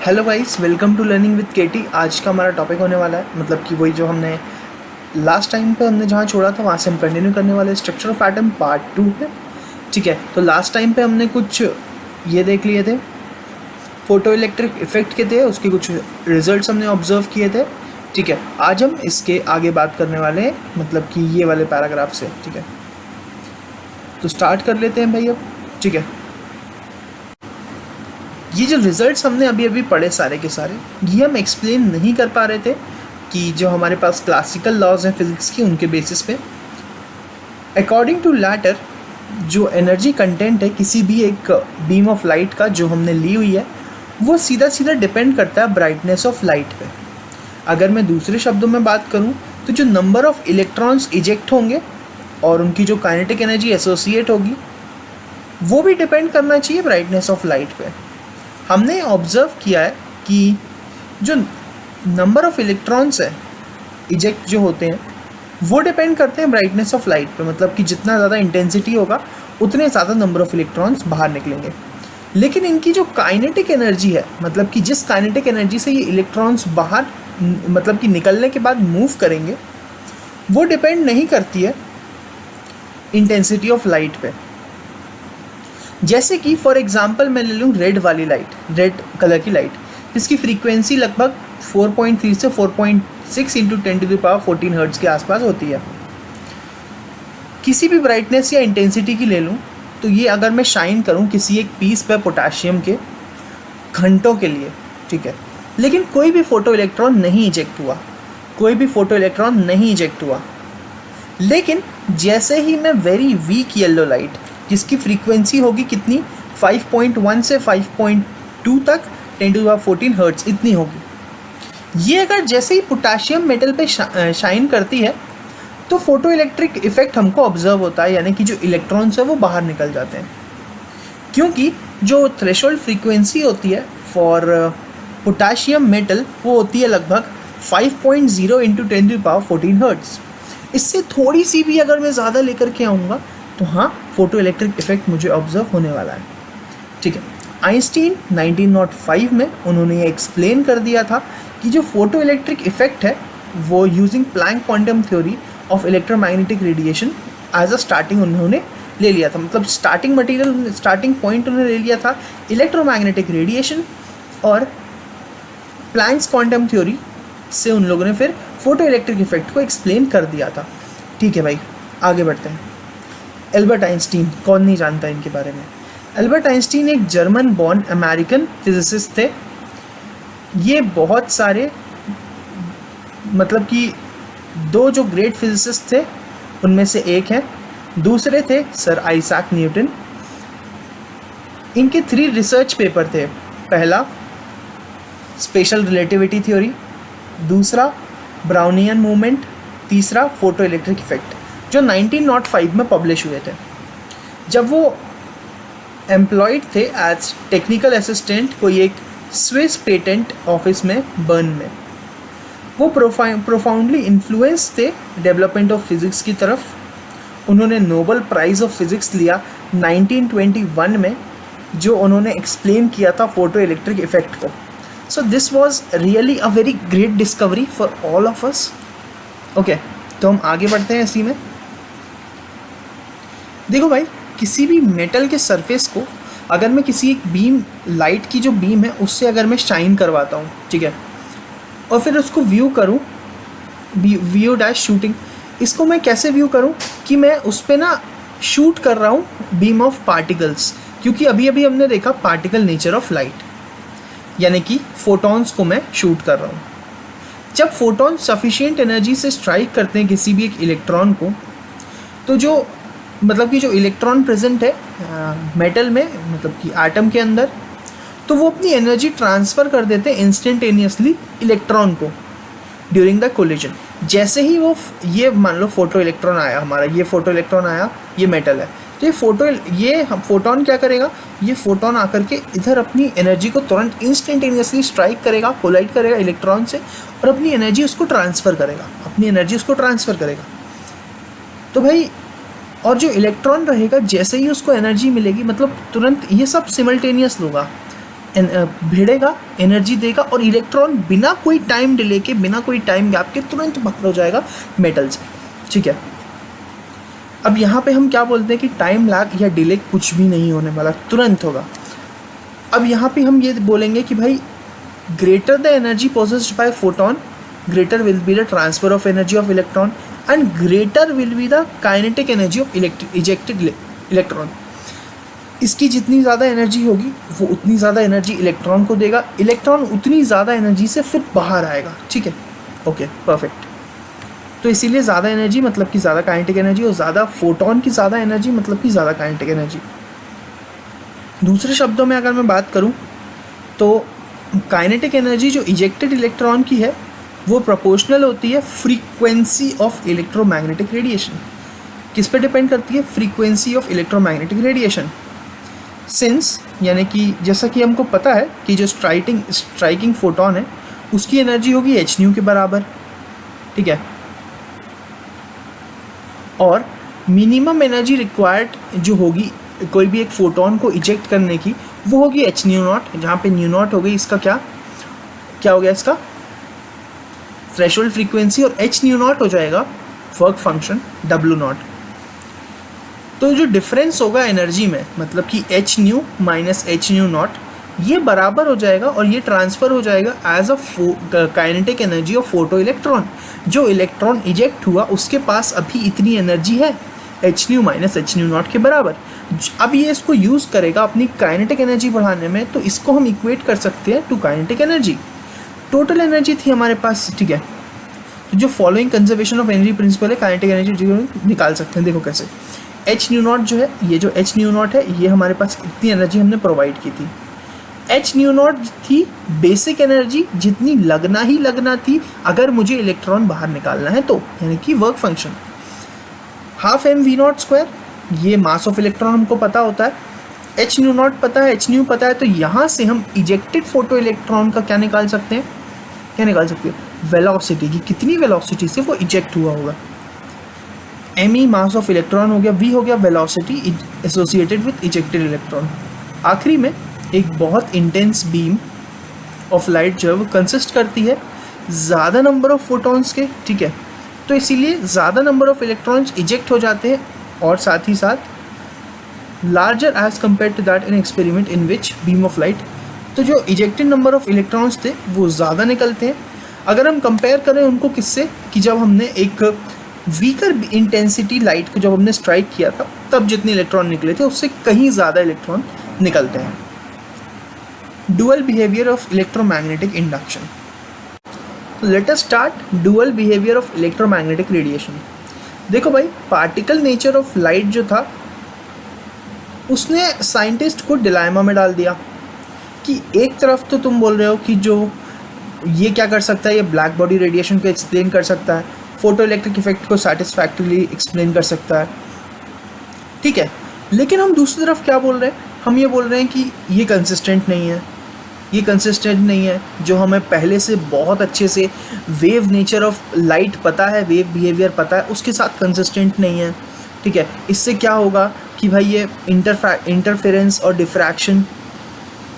Hello guys, welcome to learning with KT. आज का हमारा टॉपिक होने वाला है, मतलब कि वही जो हमने लास्ट टाइम पे हमने जहाँ छोड़ा था वहाँ से हम कंटिन्यू करने वाले स्ट्रक्चर ऑफ एटम पार्ट 2 है। ठीक है, तो लास्ट टाइम पे हमने कुछ ये देख लिए थे, फोटो इलेक्ट्रिक इफेक्ट के थे, उसके कुछ रिजल्ट्स हमने ऑब्जर्व किए थे। ठीक है, आज हम इसके आगे बात करने वाले हैं, मतलब कि ये वाले पैराग्राफ से। ठीक है, तो स्टार्ट कर लेते हैं भाई अब। ठीक है, ये जो रिजल्ट्स हमने अभी अभी पढ़े सारे के सारे, ये हम एक्सप्लेन नहीं कर पा रहे थे कि जो हमारे पास क्लासिकल लॉज हैं फिजिक्स की, उनके बेसिस पे अकॉर्डिंग टू लैटर जो एनर्जी कंटेंट है किसी भी एक बीम ऑफ लाइट का जो हमने ली हुई है, वो सीधा सीधा डिपेंड करता है ब्राइटनेस ऑफ लाइट पे। अगर मैं दूसरे शब्दों में बात करूँ तो जो नंबर ऑफ इलेक्ट्रॉन्स इजेक्ट होंगे और उनकी जो काइनेटिक एनर्जी एसोसिएट होगी, वो भी डिपेंड करना चाहिए ब्राइटनेस ऑफ लाइट पे। हमने ऑब्ज़र्व किया है कि जो नंबर ऑफ इलेक्ट्रॉन्स है इजेक्ट जो होते हैं, वो डिपेंड करते हैं ब्राइटनेस ऑफ लाइट पे। मतलब कि जितना ज़्यादा इंटेंसिटी होगा उतने ज़्यादा नंबर ऑफ इलेक्ट्रॉन्स बाहर निकलेंगे। लेकिन इनकी जो काइनेटिक एनर्जी है, मतलब कि जिस काइनेटिक एनर्जी से ये इलेक्ट्रॉन्स बाहर मतलब कि निकलने के बाद मूव करेंगे, वो डिपेंड नहीं करती है इंटेंसिटी ऑफ लाइट पे। जैसे कि फॉर एग्जांपल मैं ले लूँ रेड वाली लाइट, रेड कलर की लाइट, जिसकी फ्रीक्वेंसी लगभग 4.3 से 4.6 इंटू 10⁻14 हर्ट्ज के आसपास होती है। किसी भी ब्राइटनेस या इंटेंसिटी की ले लूँ तो ये अगर मैं शाइन करूँ किसी एक पीस पे पोटाशियम के घंटों के लिए, ठीक है, लेकिन कोई भी फोटो इलेक्ट्रॉन नहीं इजेक्ट हुआ, कोई भी फोटो इलेक्ट्रॉन नहीं इजेक्ट हुआ। लेकिन जैसे ही मैं वेरी वीक येलो लाइट, जिसकी फ्रीक्वेंसी होगी कितनी, 5.1 से 5.2 तक 10⁻14 हर्ट्ज इतनी होगी, ये अगर जैसे ही पोटाशियम मेटल पे शाइन करती है तो फोटो इलेक्ट्रिक इफेक्ट हमको ऑब्जर्व होता है, यानी कि जो इलेक्ट्रॉन्स है वो बाहर निकल जाते हैं। क्योंकि जो थ्रेशोल्ड फ्रीक्वेंसी होती है फॉर पोटाशियम मेटल वो होती है लगभग 5.0 इंटू 10⁻14 हर्ट्ज। इससे थोड़ी सी भी अगर मैं ज़्यादा लेकर के आऊँगा तो हाँ, फोटो इलेक्ट्रिक इफेक्ट मुझे ऑब्जर्व होने वाला है। ठीक है, आइंस्टीन 1905 में उन्होंने ये एक्सप्लेन कर दिया था कि जो फोटो इलेक्ट्रिक इफेक्ट है वो using Planck quantum theory of electromagnetic radiation as a starting उन्होंने ले लिया था। मतलब स्टार्टिंग मटेरियल, स्टार्टिंग पॉइंट उन्होंने ले लिया था इलेक्ट्रोमैग्नेटिक रेडिएशन, और प्लैंक्स क्वांटम थ्योरी से उन लोगों ने फिर फोटो इलेक्ट्रिक इफेक्ट को एक्सप्लेन कर दिया था। ठीक है भाई, आगे बढ़ते हैं। एल्बर्ट आइंस्टीन, कौन नहीं जानता इनके बारे में। एल्बर्ट आइंस्टीन एक जर्मन बॉर्न अमेरिकन फिजिसिस्ट थे। ये बहुत सारे, मतलब कि दो जो ग्रेट फिजिसिस्ट थे उनमें से एक हैं, दूसरे थे सर आइजैक न्यूटन। इनके 3 रिसर्च पेपर थे। पहला स्पेशल रिलेटिविटी थ्योरी, दूसरा ब्राउनियन मूवमेंट, तीसरा फोटो इलेक्ट्रिक इफेक्ट, जो 1905 में पब्लिश हुए थे। जब वो एम्प्लॉयड थे एज टेक्निकल असिस्टेंट कोई एक स्विस पेटेंट ऑफिस में, बर्न में, वो प्रोफाउंडली इन्फ्लुएंस थे डेवलपमेंट ऑफ फिज़िक्स की तरफ। उन्होंने नोबेल प्राइज़ ऑफ फिज़िक्स लिया 1921 में, जो उन्होंने एक्सप्लेन किया था फोटो इलेक्ट्रिक इफेक्ट को। So this was really a very great discovery for all of us. Okay, तो हम आगे बढ़ते हैं इसी में। देखो भाई, किसी भी मेटल के सरफेस को अगर मैं किसी एक बीम, लाइट की जो बीम है उससे अगर मैं शाइन करवाता हूँ, ठीक है, और फिर उसको व्यू करूँ, व्यू डैश शूटिंग, इसको मैं कैसे व्यू करूँ कि मैं उस पर ना शूट कर रहा हूँ बीम ऑफ पार्टिकल्स, क्योंकि अभी अभी हमने देखा पार्टिकल नेचर ऑफ लाइट, यानी कि फोटॉन्स को मैं शूट कर रहा हूँ। जब फोटॉन सफिशिएंट एनर्जी से स्ट्राइक करते हैं किसी भी एक इलेक्ट्रॉन को, तो जो मतलब कि जो इलेक्ट्रॉन प्रेजेंट है मेटल में, मतलब कि एटम के अंदर, तो वो अपनी एनर्जी ट्रांसफ़र कर देते हैं इंस्टेंटेनियसली इलेक्ट्रॉन को ड्यूरिंग द कोलिजन। जैसे ही वो, ये मान लो फोटो इलेक्ट्रॉन आया हमारा, ये फोटो इलेक्ट्रॉन आया, ये मेटल है, तो ये फोटोन क्या करेगा, ये फोटोन आकर के इधर अपनी एनर्जी को तुरंत इंस्टेंटेनियसली स्ट्राइक करेगा, कोलाइड करेगा इलेक्ट्रॉन से, और अपनी एनर्जी उसको ट्रांसफ़र करेगा, तो भाई, और जो इलेक्ट्रॉन रहेगा जैसे ही उसको एनर्जी मिलेगी, मतलब तुरंत, ये सब सिमल्टेनियस होगा, भिड़ेगा, एनर्जी देगा और इलेक्ट्रॉन बिना कोई टाइम डिले के, बिना कोई टाइम गैप के तुरंत बाहर हो जाएगा मेटल से। ठीक है, अब यहाँ पे हम क्या बोलते हैं कि टाइम लैग या डिले कुछ भी नहीं होने वाला, तुरंत होगा। अब यहाँ पे हम ये बोलेंगे कि भाई greater the energy possessed by photon, greater will be the transfer of energy of electron and greater will be the kinetic energy of ejected electron। इसकी जितनी ज़्यादा एनर्जी होगी वो उतनी ज़्यादा एनर्जी इलेक्ट्रॉन को देगा, इलेक्ट्रॉन उतनी ज़्यादा एनर्जी से फिर बाहर आएगा। ठीक है, ओके परफेक्ट। तो इसीलिए ज़्यादा एनर्जी मतलब कि ज़्यादा काइनेटिक एनर्जी, और ज़्यादा फोटोन की ज़्यादा एनर्जी मतलब कि ज़्यादा काइनेटिक एनर्जी। दूसरे शब्दों में अगर मैं बात करूँ तो काइनेटिक एनर्जी जो इजेक्टेड इलेक्ट्रॉन की है वो प्रोपोर्शनल होती है फ्रीक्वेंसी ऑफ इलेक्ट्रोमैग्नेटिक रेडिएशन। किस पे डिपेंड करती है? Frequency of electromagnetic radiation. Since यानी कि जैसा कि हमको पता है कि जो स्ट्राइकिंग फोटोन है उसकी एनर्जी होगी h के बराबर। ठीक है, और मिनिमम एनर्जी रिक्वायर्ड जो होगी कोई भी एक फोटोन को इजेक्ट करने की वो होगी h ν0, जहाँ पे ν0 हो गई इसका क्या हो गया इसका थ्रेशोल्ड फ्रीक्वेंसी, और h ν0 हो जाएगा वर्क फंक्शन W0। तो जो डिफरेंस होगा एनर्जी में मतलब कि h न्यू माइनस h ν0 ये बराबर हो जाएगा और ये ट्रांसफ़र हो जाएगा as a kinetic energy of photo electron. जो इलेक्ट्रॉन इजेक्ट हुआ उसके पास अभी इतनी एनर्जी है h न्यू माइनस h ν0 के बराबर। अब ये इसको यूज़ करेगा अपनी काइनेटिक एनर्जी बढ़ाने में, तो इसको हम इक्वेट कर सकते हैं to kinetic energy. Total energy थी हमारे पास। ठीक है, तो जो following conservation of energy principle है काइनेटिक एनर्जी निकाल सकते हैं। देखो कैसे, h ν0 जो है, ये जो h ν0 है ये हमारे पास इतनी एनर्जी हमने प्रोवाइड की थी। h ν0 थी बेसिक एनर्जी जितनी लगना ही लगना थी अगर मुझे इलेक्ट्रॉन बाहर निकालना है तो, यानी कि वर्क फंक्शन। हाफ mv0 ये मास ऑफ इलेक्ट्रॉन हमको पता होता है, h ν0 पता है, h न्यू पता है, तो यहाँ से हम इजेक्टेड फोटो इलेक्ट्रॉन का क्या निकाल सकते हैं? वेलोसिटी की कितनी वेलोसिटी से वो इजेक्ट हुआ होगा। me मास ऑफ इलेक्ट्रॉन हो गया, v हो गया velocity associated with ejected electron. आखिरी में एक बहुत इंटेंस बीम ऑफ लाइट जो है वो कंसिस्ट करती है ज़्यादा नंबर ऑफ फोटॉन्स के। ठीक है, तो इसीलिए ज़्यादा नंबर ऑफ इलेक्ट्रॉन्स इजेक्ट हो जाते हैं और साथ ही साथ larger as compare to that in experiment in which beam of light. तो जो इजेक्टेड नंबर ऑफ इलेक्ट्रॉन्स थे वो ज़्यादा निकलते हैं। अगर हम कंपेयर करें उनको किससे, कि जब हमने एक वीकर इंटेंसिटी लाइट को जब हमने स्ट्राइक किया था तब जितने इलेक्ट्रॉन निकले थे उससे कहीं ज़्यादा इलेक्ट्रॉन निकलते हैं। Dual behaviour of electromagnetic induction. Let us start dual behaviour of electromagnetic radiation. देखो भाई, पार्टिकल नेचर ऑफ लाइट जो था उसने साइंटिस्ट को डिलाइमा में डाल दिया कि एक तरफ तो तुम बोल रहे हो कि जो ये क्या कर सकता है, ये ब्लैक बॉडी रेडिएशन को एक्सप्लेन कर सकता है, फोटो इलेक्ट्रिक इफेक्ट को सेटिस्फैक्टरीली एक्सप्लेन कर सकता है। ठीक है, लेकिन हम दूसरी तरफ क्या बोल रहे हैं? हम ये बोल रहे हैं कि ये कंसिस्टेंट नहीं है, ये कंसिस्टेंट नहीं है। जो हमें पहले से बहुत अच्छे से वेव नेचर ऑफ लाइट पता है, वेव बिहेवियर पता है, उसके साथ कंसिस्टेंट नहीं है। ठीक है, इससे क्या होगा कि भाई ये इंटरफेरेंस और डिफ्रैक्शन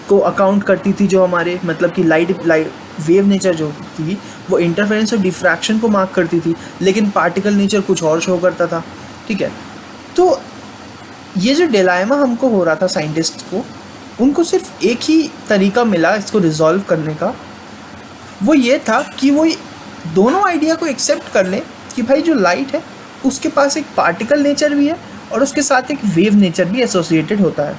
को अकाउंट करती थी, जो हमारे मतलब कि लाइट वेव नेचर जो थी वो इंटरफेरेंस और डिफ्रैक्शन को मार्क करती थी, लेकिन पार्टिकल नेचर कुछ और शो करता था। ठीक है, तो ये जो डिलाइमा हमको हो रहा था साइंटिस्ट को, उनको सिर्फ एक ही तरीका मिला इसको रिजॉल्व करने का, वो ये था कि वो दोनों आइडिया को एक्सेप्ट कर लें कि भाई जो लाइट है उसके पास एक पार्टिकल नेचर भी है और उसके साथ एक वेव नेचर भी एसोसिएटेड होता है।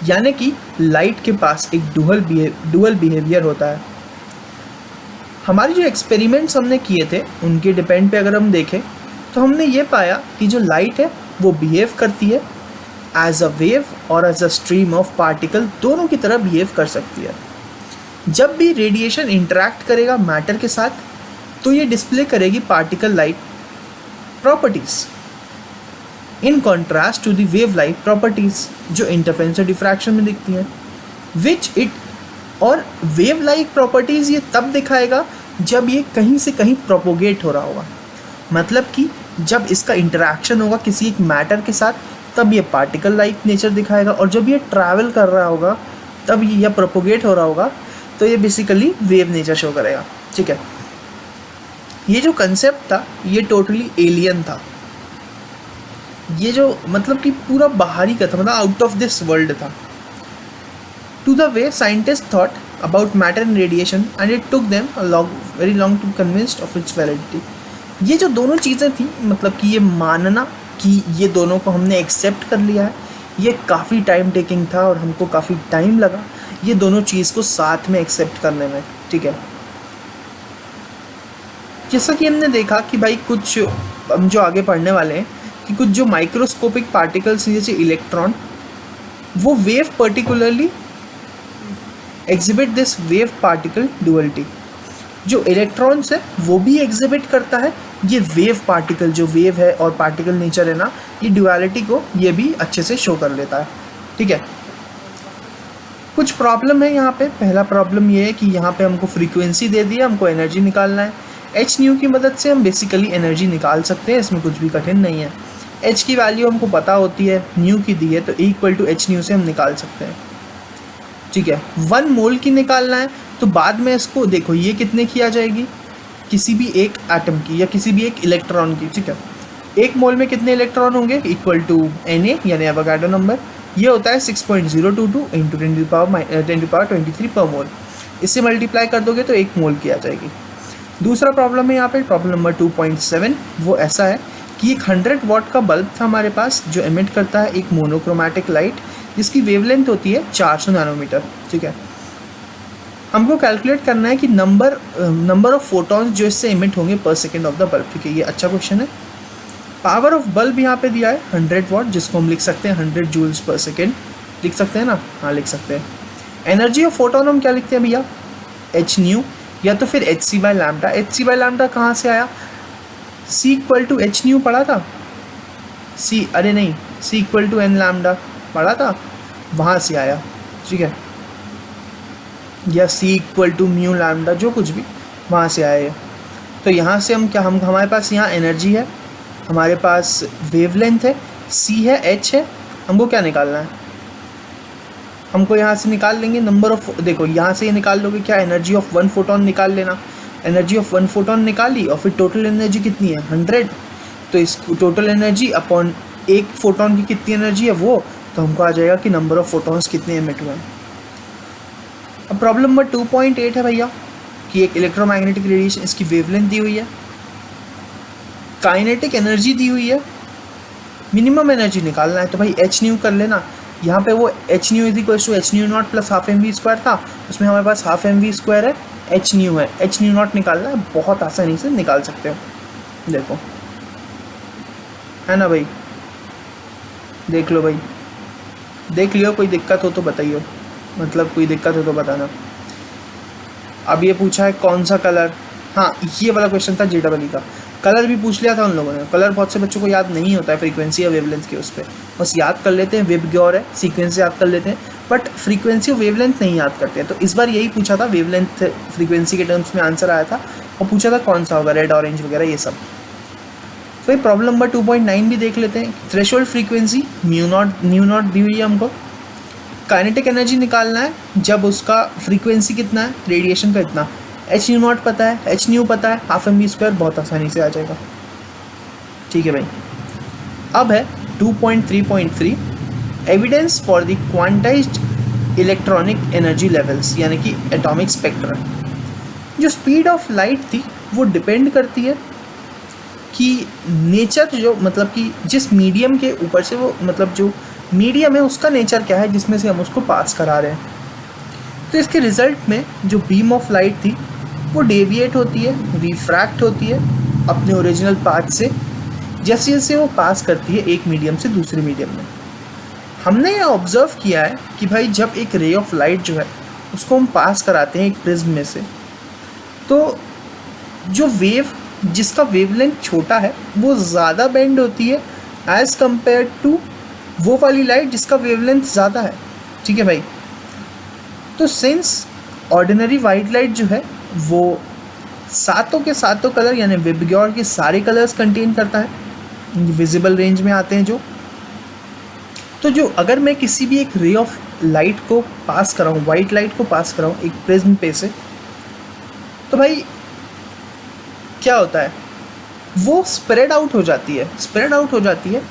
यानी कि लाइट के पास एक डुअल बिहेवियर होता है। हमारे जो एक्सपेरिमेंट्स हमने किए थे उनके डिपेंड पे अगर हम देखें तो हमने ये पाया कि जो लाइट है वो बिहेव करती है एज अ वेव और as a stream of particle, दोनों की तरह बिहेव कर सकती है। जब भी रेडिएशन इंटरैक्ट करेगा मैटर के साथ तो ये डिस्प्ले करेगी particle light properties in contrast to the wave light properties जो इंटरफेरेंस और डिफ्रैक्शन में दिखती हैं, विच इट और वेव लाइक प्रॉपर्टीज़ ये तब दिखाएगा जब ये कहीं से कहीं प्रोपोगेट हो रहा होगा। मतलब कि जब इसका इंटरैक्शन होगा किसी एक मैटर के साथ तब ये पार्टिकल लाइक नेचर दिखाएगा, और जब ये ट्रैवल कर रहा होगा तब यह प्रोपोगेट हो रहा होगा, तो ये बेसिकली वेव नेचर शो करेगा। ठीक है, ये जो कंसेप्ट था ये टोटली एलियन था, ये जो मतलब कि पूरा बाहरी का था, मतलब आउट ऑफ दिस वर्ल्ड था। To the way scientist thought about matter and radiation and it took them very long to convinced of its validity. ये जो दोनों चीज़ें थी, मतलब कि ये मानना कि ये दोनों को हमने एक्सेप्ट कर लिया है, ये काफ़ी टाइम टेकिंग था और हमको काफ़ी टाइम लगा ये दोनों चीज़ को साथ में एक्सेप्ट करने में। ठीक है, जैसा कि हमने देखा कि भाई कुछ हम जो आगे पढ़ने वाले हैं कि कुछ जो माइक्रोस्कोपिक पार्टिकल्स जैसे इलेक्ट्रॉन, वो wave particularly exhibit this wave particle duality. जो इलेक्ट्रॉन्स है वो भी एग्जिबिट करता है ये वेव पार्टिकल, जो वेव है और पार्टिकल नेचर है ना, ये ड्यूअलिटी को ये भी अच्छे से शो कर लेता है। ठीक है, कुछ प्रॉब्लम है यहाँ पे। पहला प्रॉब्लम ये है कि यहाँ पे हमको फ्रीक्वेंसी दे दी है, हमको एनर्जी निकालना है। एच न्यू की मदद से हम बेसिकली एनर्जी निकाल सकते हैं, इसमें कुछ भी कठिन नहीं है। एच की वैल्यू हमको पता होती है, न्यू की दी है, तो इक्वल टू एच न्यू से हम निकाल सकते हैं। ठीक है, 1 मोल की निकालना है तो बाद में इसको देखो ये कितने की आ जाएगी, किसी भी एक एटम की या किसी भी एक इलेक्ट्रॉन की। ठीक है, 1 मोल में कितने इलेक्ट्रॉन होंगे, इक्वल टू Na यानी एवोगाड्रो नंबर, ये होता है 6.022 इंटू 10⁻23 पर मोल। इससे मल्टीप्लाई कर दोगे तो 1 मोल की आ जाएगी। दूसरा प्रॉब्लम है यहाँ पे, प्रॉब्लम नंबर 2.7, वो ऐसा है कि एक 100 वॉट का बल्ब था हमारे पास जो एमिट करता है एक मोनोक्रोमैटिक लाइट जिसकी वेवलेंथ होती है 400 नैनोमीटर। ठीक है, हमको कैलकुलेट करना है कि नंबर ऑफ फोटॉन्स जो इससे एमिट होंगे पर सेकेंड ऑफ द बल्ब। ठीक है, ये अच्छा क्वेश्चन है। पावर ऑफ बल्ब यहाँ पे दिया है 100 वॉट, जिसको हम लिख सकते हैं 100 जूल्स पर सेकेंड, लिख सकते हैं ना, हाँ लिख सकते हैं। एनर्जी ऑफ फोटोन हम क्या लिखते हैं भैया, एच न्यू या तो फिर H C by lambda. H C by lambda कहाँ से आया, C equal to H nu पढ़ा था, सी अरे नहीं C equal to N lambda पढ़ा था, वहाँ से आया। ठीक है, या C equal to mu lambda, जो कुछ भी वहाँ से आया है। तो यहाँ से हम क्या, हम हमारे पास यहाँ एनर्जी है, हमारे पास वेवलेंथ है, सी है, एच है, हमको क्या निकालना है, हमको यहाँ से निकाल लेंगे नंबर ऑफ, देखो यहाँ से ये निकाल लोगे क्या, एनर्जी ऑफ 1 फोटोन निकाल लेना। एनर्जी ऑफ 1 फोटोन निकाली और फिर टोटल एनर्जी कितनी है 100, तो इस टोटल एनर्जी अपॉन एक फोटोन की कितनी एनर्जी है वो, तो हमको आ जाएगा कि नंबर ऑफ फोटोन्स कितने एमिट हुए हैं। अब प्रॉब्लम नंबर 2.8 है भैया कि एक इलेक्ट्रोमैग्नेटिक रेडिएशन, इसकी वेवलेंथ दी हुई है, काइनेटिक एनर्जी दी हुई है, मिनिमम एनर्जी निकालना है। तो भाई एच न्यू कर लेना, यहाँ पे वो H nu is equal to H nu naught plus half M V square था, उसमें हमारे पास हाफ एम वी स्क्वायर है, एच न्यू है, एच न्यू नॉट निकालना है, बहुत आसानी से निकाल सकते हो। देखो है ना भाई, देख लो भाई, देख लियो, कोई दिक्कत हो तो बताइए, मतलब कोई दिक्कत हो तो बताना। अब ये पूछा है कौन सा कलर, हाँ ये वाला क्वेश्चन था JEE का, कलर भी पूछ लिया था उन लोगों ने। कलर बहुत से बच्चों को याद नहीं होता है फ्रीक्वेंसी या वेवलेंथ के, उस पर बस याद कर लेते हैं, विबग्योर है, सीक्वेंस याद कर लेते हैं, बट फ्रीक्वेंसी और वेवलेंथ नहीं याद करते हैं। तो इस बार यही पूछा था, वेवलेंथ फ्रीक्वेंसी के टर्म्स में आंसर आया था, और पूछा था कौन सा होगा, रेड ऑरेंज वगैरह ये सब। तो प्रॉब्लम नंबर 2.9 भी देख लेते हैं। Threshold frequency new not the हुई है हमको, काइनेटिक एनर्जी निकालना है जब उसका फ्रीक्वेंसी कितना है, रेडिएशन का इतना, एच न्यू नॉट पता है, एच न्यू पता है, हाफ एम वी स्क्वायर बहुत आसानी से आ जाएगा। ठीक है भाई, अब है 2.3.3 evidence for the quantized electronic energy levels, यानी कि एटॉमिक स्पेक्ट्रा। जो स्पीड ऑफ लाइट थी वो डिपेंड करती है कि नेचर, जो मतलब कि जिस मीडियम के ऊपर से वो, मतलब जो मीडियम है उसका नेचर क्या है जिसमें से हम उसको पास करा रहे हैं। तो इसके रिजल्ट में जो बीम ऑफ लाइट थी वो डेविएट होती है, रिफ्रैक्ट होती है अपने ओरिजिनल पाथ से, जैसे जैसे वो पास करती है एक मीडियम से दूसरे मीडियम में। हमने ये ऑब्ज़र्व किया है कि भाई जब एक रे ऑफ लाइट जो है उसको हम पास कराते हैं एक प्रिज्म में से, तो जो वेव जिसका वेवलेंथ छोटा है वो ज़्यादा बेंड होती है एज़ कम्पेयर टू वो वाली लाइट जिसका वेवलेंथ ज़्यादा है। ठीक है भाई, तो सिंस ऑर्डिनरी वाइट लाइट जो है वो सातों के सातों कलर यानी विबग्योर के सारे कलर्स कंटेन करता है, विजिबल रेंज में आते हैं जो, तो जो अगर मैं किसी भी एक रे ऑफ लाइट को पास कराऊँ, वाइट लाइट को पास कराऊँ एक प्रिज्म पे से, तो भाई क्या होता है, वो स्प्रेड आउट हो जाती है,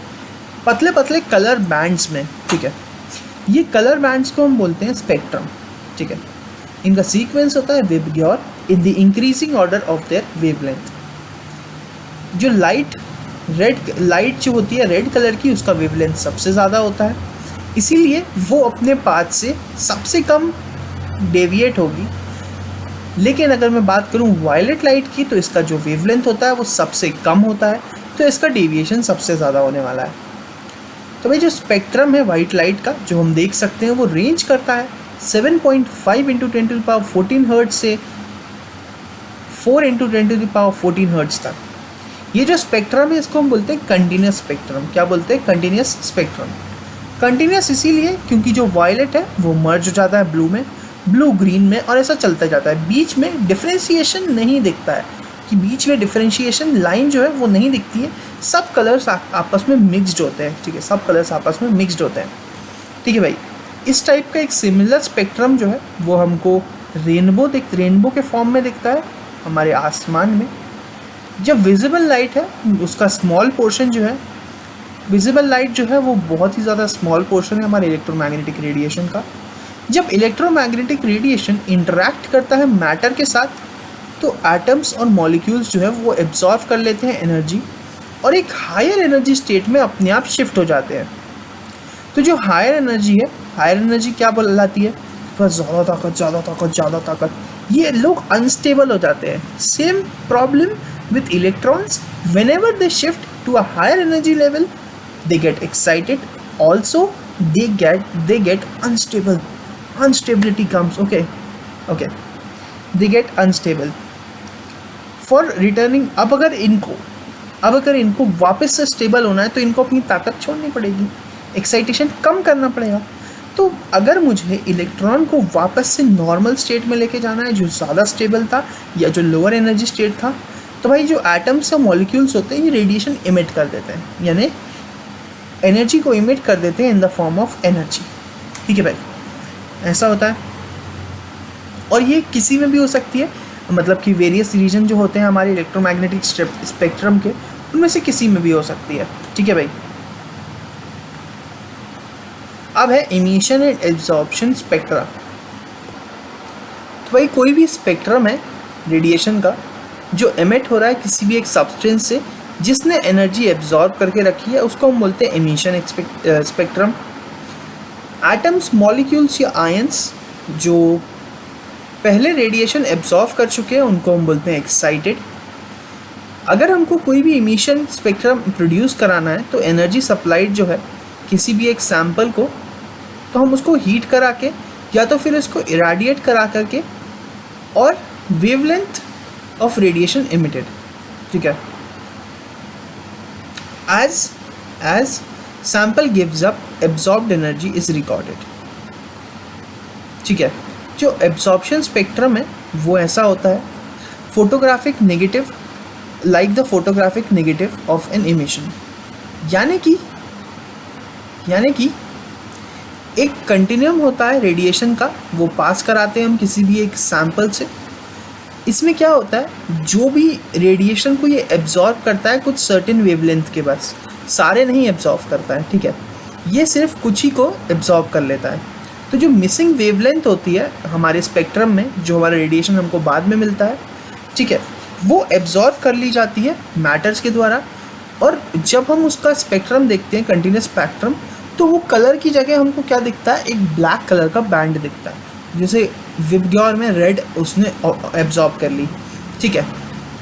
पतले पतले कलर बैंड्स में। ठीक है, ये कलर बैंड्स को हम बोलते हैं स्पेक्ट्रम। ठीक है, इनका सीक्वेंस होता है वेवग्योर in the increasing order of their wavelength. जो लाइट जो होती है रेड कलर की, उसका वेवलेंथ सबसे ज़्यादा होता है, इसीलिए वो अपने पाथ से सबसे कम डेविएट होगी। लेकिन अगर मैं बात करूं वायलेट लाइट की, तो इसका जो वेवलेंथ होता है वो सबसे कम होता है, तो इसका डेविएशन सबसे ज़्यादा होने वाला है। तो भाई जो स्पेक्ट्रम है वाइट लाइट का, जो हम देख सकते हैं, वो रेंज करता है 7.5 × 10⁻14 हर्ट्ज से 4 × 10⁻14 हर्ट्ज तक। ये जो स्पेक्ट्रम है इसको हम बोलते हैं कंटिन्यूस स्पेक्ट्रम। क्या बोलते हैं? Continuous spectrum. कंटिन्यूस इसीलिए क्योंकि जो वायलेट है वो मर्ज हो जाता है ब्लू में, ब्लू ग्रीन में, और ऐसा चलता जाता है। बीच में डिफरेंशिएशन नहीं दिखता है, कि बीच में डिफरेंशिएशन लाइन जो है वो नहीं दिखती है। सब कलर्स आपस में मिक्सड होते हैं। ठीक है, सब कलर्स आपस में मिक्सड होते हैं। ठीक है भाई, इस टाइप का एक सिमिलर स्पेक्ट्रम जो है वो हमको रेनबो के फॉर्म में दिखता है हमारे आसमान में। जब विजिबल लाइट है उसका स्मॉल पोर्शन जो है, विजिबल लाइट जो है वो बहुत ही ज़्यादा स्मॉल पोर्शन है हमारे इलेक्ट्रोमैग्नेटिक रेडिएशन का। जब इलेक्ट्रोमैग्नेटिक रेडिएशन इंटरैक्ट करता है मैटर के साथ, तो एटम्स और मॉलिक्यूल्स जो है वो एब्जॉर्व कर लेते हैं एनर्जी, और एक हायर एनर्जी स्टेट में अपने आप शिफ्ट हो जाते हैं। तो जो हायर एनर्जी है, हायर एनर्जी क्या बोलाती है? बस ज़्यादा ताकत। ये लोग अनस्टेबल हो जाते हैं। Same problem with electrons, whenever they shift to a higher energy level, they get excited, also they get unstable. Instability comes. Okay, they get unstable for returning. अब अगर इनको वापस से स्टेबल होना है तो इनको अपनी ताकत छोड़नी पड़ेगी, एक्साइटेशन कम करना पड़ेगा। तो अगर मुझे इलेक्ट्रॉन को वापस से नॉर्मल स्टेट में लेके जाना है, जो ज़्यादा स्टेबल था या जो लोअर एनर्जी स्टेट था, तो भाई जो एटम्स या मॉलिक्यूल्स होते हैं ये रेडिएशन इमिट कर देते हैं, यानी एनर्जी को इमिट कर देते हैं in the form of energy. ठीक है भाई, ऐसा होता है। और ये किसी में भी हो सकती है, मतलब कि वेरियस रीजन जो होते हैं हमारे इलेक्ट्रोमैग्नेटिक स्पेक्ट्रम के, उनमें से किसी में भी हो सकती है। ठीक है भाई, अब है इमिशन एंड एब्जॉर्प्शन स्पेक्ट्रा। तो भाई कोई भी स्पेक्ट्रम है रेडिएशन का जो एमिट हो रहा है किसी भी एक सब्सटेंस से जिसने एनर्जी एब्जॉर्ब करके रखी है, उसको हम बोलते हैं इमिशन स्पेक्ट्रम। एटम्स, मॉलिक्यूल्स या आयंस जो पहले रेडिएशन एब्जॉर्ब कर चुके हैं उनको हम बोलते हैं एक्साइटेड। अगर हमको कोई भी इमिशन स्पेक्ट्रम प्रोड्यूस कराना है तो एनर्जी सप्लाइड जो है किसी भी एक सैंपल को, तो हम उसको हीट करा के या तो फिर उसको इरेडिएट करा करके, और वेवलेंथ ऑफ रेडिएशन इमिटेड। ठीक है, as sample gives up, absorbed energy is recorded। ठीक है, जो एब्जॉर्प्शन स्पेक्ट्रम है वो ऐसा होता है, photographic negative, like the photographic negative of an emission. यानी कि एक कंटिन्यूम होता है रेडिएशन का, वो पास कराते हैं हम किसी भी एक सैंपल से। इसमें क्या होता है, जो भी रेडिएशन को ये एब्जॉर्ब करता है कुछ सर्टेन वेवलेंथ के, बस सारे नहीं एब्जॉर्ब करता है। ठीक है, ये सिर्फ कुछ ही को एब्जॉर्ब कर लेता है। तो जो मिसिंग वेवलेंथ होती है हमारे स्पेक्ट्रम में, जो हमारा रेडिएशन हमको बाद में मिलता है, ठीक है, वो एब्जॉर्ब कर ली जाती है मैटर्स के द्वारा। और जब हम उसका स्पेक्ट्रम देखते हैं, कंटिन्यूस स्पेक्ट्रम, तो वो कलर की जगह हमको क्या दिखता है, एक ब्लैक कलर का बैंड दिखता है। जैसे विबग्योर में रेड उसने एब्जॉर्ब कर ली। ठीक है,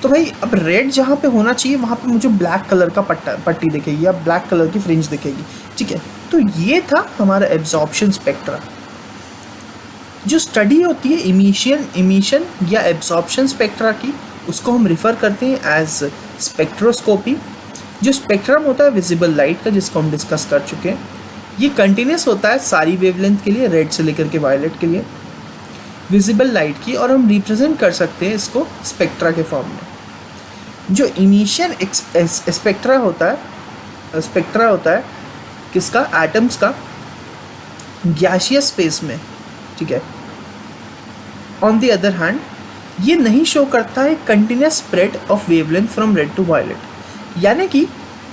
तो भाई अब रेड जहाँ पे होना चाहिए वहाँ पे मुझे ब्लैक कलर का पट्टी दिखेगी या ब्लैक कलर की फ्रिंज दिखेगी। ठीक है, तो ये था हमारा एब्जॉर्प्शन स्पेक्ट्रा। जो स्टडी होती है इमिशन या एब्जॉर्प्शन स्पेक्ट्रा की, उसको हम रिफ़र करते हैं एज स्पेक्ट्रोस्कोपी। जो स्पेक्ट्रम होता है विजिबल लाइट का, जिसको हम डिस्कस कर चुके हैं, ये कंटिन्यूस होता है सारी वेवलेंथ के लिए, रेड से लेकर के वायलेट के लिए, विजिबल लाइट की, और हम रिप्रेजेंट कर सकते हैं इसको स्पेक्ट्रा के फॉर्म में। जो इमिशन स्पेक्ट्रा होता है किसका, एटम्स का गैसियस फेज में, ठीक है। ऑन द अदर हैंड ये नहीं शो करता है continuous spread of wavelength from red to violet, यानी कि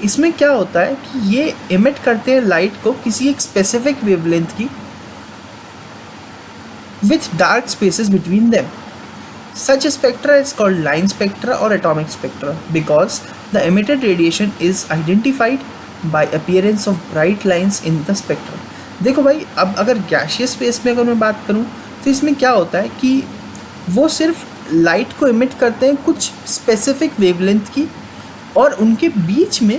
इसमें क्या होता है कि ये इमिट करते हैं लाइट को किसी एक स्पेसिफिक वेवलेंथ की with dark spaces between them. Such spectra is called line spectra or atomic spectra because the emitted radiation is identified by appearance of bright lines in the spectrum। देखो भाई, अब अगर gaseous face में अगर मैं बात करूँ तो इसमें क्या होता है कि वो सिर्फ लाइट को इमिट करते हैं कुछ स्पेसिफिक वेवलेंथ की, और उनके बीच में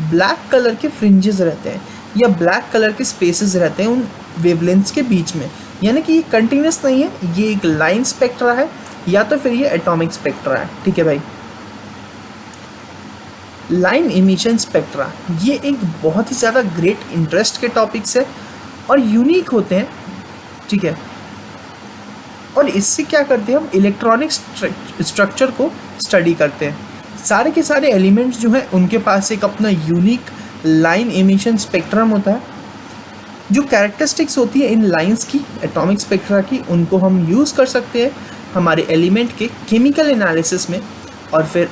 ब्लैक कलर के फ्रिंजेस रहते हैं या ब्लैक कलर के स्पेसेस रहते हैं उन वेवलेंथ्स के बीच में, यानी कि ये कंटिन्यूस नहीं है, ये एक लाइन स्पेक्ट्रा है या तो फिर ये एटॉमिक स्पेक्ट्रा है, ठीक है भाई। लाइन इमिशन स्पेक्ट्रा ये एक बहुत ही ज़्यादा ग्रेट इंटरेस्ट के टॉपिक्स है और यूनिक होते हैं, ठीक है। और इससे क्या करते हैं, हम इलेक्ट्रॉनिक स्ट्रक्चर को स्टडी करते हैं। सारे के सारे एलिमेंट्स जो हैं उनके पास एक अपना यूनिक लाइन इमिशन स्पेक्ट्रम होता है। जो कैरेक्टरिस्टिक्स होती है इन लाइंस की, एटॉमिक स्पेक्ट्रा की, उनको हम यूज़ कर सकते हैं हमारे एलिमेंट के केमिकल एनालिसिस में, और फिर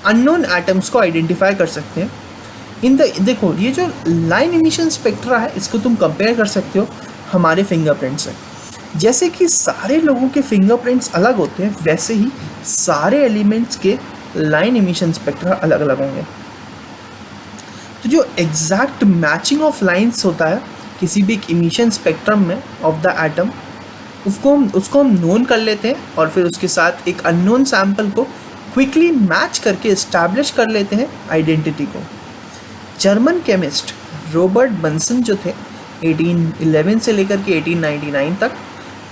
अननोन एटम्स को आइडेंटिफाई कर सकते हैं। देखो ये जो लाइन इमिशन स्पेक्ट्रा है इसको तुम कंपेयर कर सकते हो हमारे फिंगरप्रिंट से। जैसे कि सारे लोगों के फिंगरप्रिंट्स अलग होते हैं, वैसे ही सारे एलिमेंट्स के लाइन इमिशन स्पेक्ट्रा अलग अलग होंगे। तो जो एग्जैक्ट मैचिंग ऑफ लाइंस होता है किसी भी एक इमिशन स्पेक्ट्रम में ऑफ द एटम, उसको हम नोन कर लेते हैं और फिर उसके साथ एक अननोन सैंपल को क्विकली मैच करके इस्टेब्लिश कर लेते हैं आइडेंटिटी को। जर्मन केमिस्ट रॉबर्ट बंसन जो थे 1811 से लेकर के 1899 तक,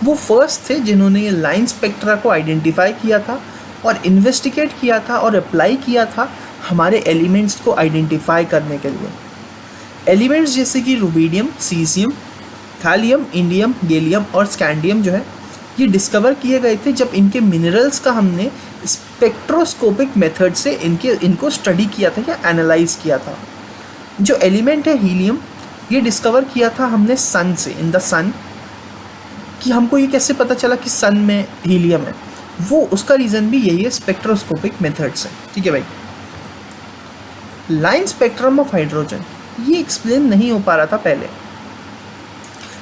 वो फर्स्ट थे जिन्होंने ये लाइन स्पेक्ट्रा को आइडेंटिफाई किया था और इन्वेस्टिगेट किया था और अप्लाई किया था हमारे एलिमेंट्स को आइडेंटिफाई करने के लिए। एलिमेंट्स जैसे कि rubidium, caesium, thallium, indium, gallium और स्कैंडियम जो है ये डिस्कवर किए गए थे जब इनके मिनरल्स का हमने स्पेक्ट्रोस्कोपिक मेथड से इनको स्टडी किया था या एनालाइज किया था। जो एलिमेंट है हीलियम, ये डिस्कवर किया था हमने सन से, इन द सन, कि हमको ये कैसे पता चला कि सन में हीलियम है, वो उसका रीज़न भी यही है, स्पेक्ट्रोस्कोपिक मेथड से, ठीक है भाई। लाइन स्पेक्ट्रम ऑफ हाइड्रोजन ये एक्सप्लेन नहीं हो पा रहा था पहले।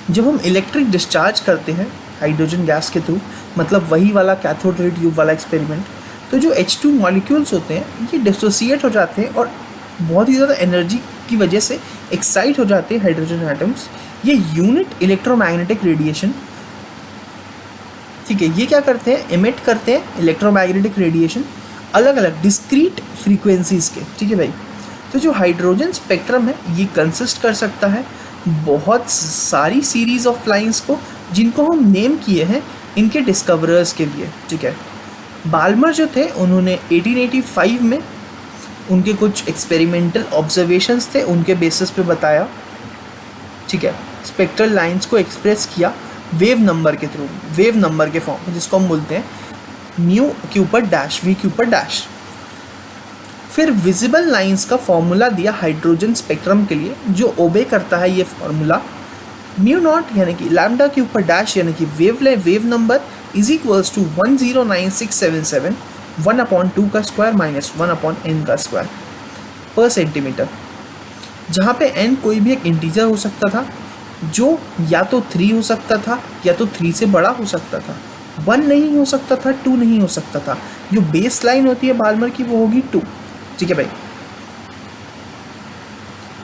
जब हम इलेक्ट्रिक डिस्चार्ज करते हैं हाइड्रोजन गैस के थ्रू, मतलब वही वाला कैथोड रे ट्यूब वाला एक्सपेरिमेंट, तो जो H2 मॉलिक्यूल्स होते हैं ये डिसोसिएट हो जाते हैं और बहुत ही ज़्यादा एनर्जी की वजह से एक्साइट हो जाते हैं हाइड्रोजन एटम्स। ये यूनिट इलेक्ट्रोमैग्नेटिक रेडिएशन, ठीक है, ये क्या करते हैं, एमिट करते हैं इलेक्ट्रोमैग्नेटिक रेडिएशन अलग अलग डिस्क्रीट फ्रीक्वेंसीज़ के, ठीक है भाई। तो जो हाइड्रोजन स्पेक्ट्रम है ये कंसिस्ट कर सकता है बहुत सारी सीरीज़ ऑफ लाइंस को, जिनको हम नेम किए हैं इनके डिस्कवरर्स के लिए, ठीक है। बाल्मर जो थे उन्होंने 1885 में उनके कुछ एक्सपेरिमेंटल ऑब्जर्वेशंस थे उनके बेसिस पे बताया, ठीक है, स्पेक्ट्रल लाइंस को एक्सप्रेस किया वेव नंबर के थ्रू, वेव नंबर के फॉर्म में, जिसको हम बोलते हैं म्यू क्यू पर डैश, वी क्यू पर डैश। फिर विजिबल लाइंस का फॉर्मूला दिया हाइड्रोजन स्पेक्ट्रम के लिए, जो ओबे करता है ये फॉर्मूला, म्यू नॉट यानी कि लैम्डा क्यू पर डैश यानी कि wave number is equals to 109677 1/2 का स्क्वायर माइनस 1/n का स्क्वायर पर सेंटीमीटर, जहाँ पे n कोई भी एक इंटीजर हो सकता था जो या तो 3 हो सकता था या तो 3 से बड़ा हो सकता था, 1 नहीं हो सकता था, 2 नहीं हो सकता था। जो बेस लाइन होती है बाल्मर की वो होगी 2, ठीक है भाई।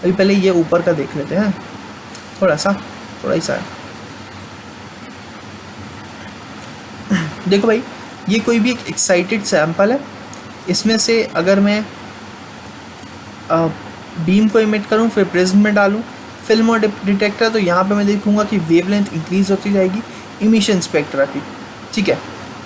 अभी पहले ये ऊपर का देख लेते हैं, थोड़ा ही सा देखो भाई, ये कोई भी एक एक्साइटेड सैंपल है, इसमें से अगर मैं बीम को इमिट करूं फिर प्रिज्म में डालूं फिल्म और डिटेक्टर, तो यहाँ पे मैं देखूंगा कि वेवलेंथ इंक्रीज होती जाएगी इमिशन स्पेक्ट्रा की, ठीक है।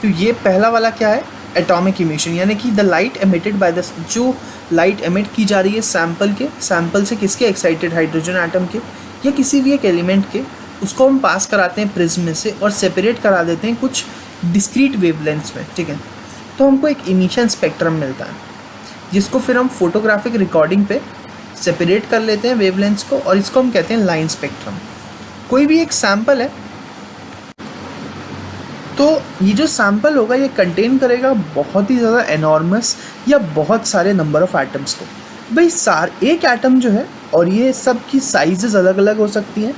तो ये पहला वाला क्या है, एटॉमिक इमिशन, यानी कि the light emitted by the, जो लाइट एमिट की जा रही है सैंपल से किसके, एक्साइटेड हाइड्रोजन एटम के या किसी भी एक एलिमेंट के, उसको हम पास कराते हैं प्रिज्म में से और सेपरेट करा देते हैं कुछ डिस्क्रीट वेवलेंथ्स में, ठीक है। तो हमको एक इमिशन स्पेक्ट्रम मिलता है जिसको फिर हम फोटोग्राफिक रिकॉर्डिंग पे सेपरेट कर लेते हैं वेवलेंथ्स को और इसको हम कहते हैं लाइन स्पेक्ट्रम। कोई भी एक सैंपल है तो ये जो सैंपल होगा ये कंटेन करेगा बहुत ही ज़्यादा एनॉर्मस या बहुत सारे नंबर ऑफ एटम्स को। भाई एक एटम जो है, और ये सब की साइजेस अलग अलग हो सकती हैं,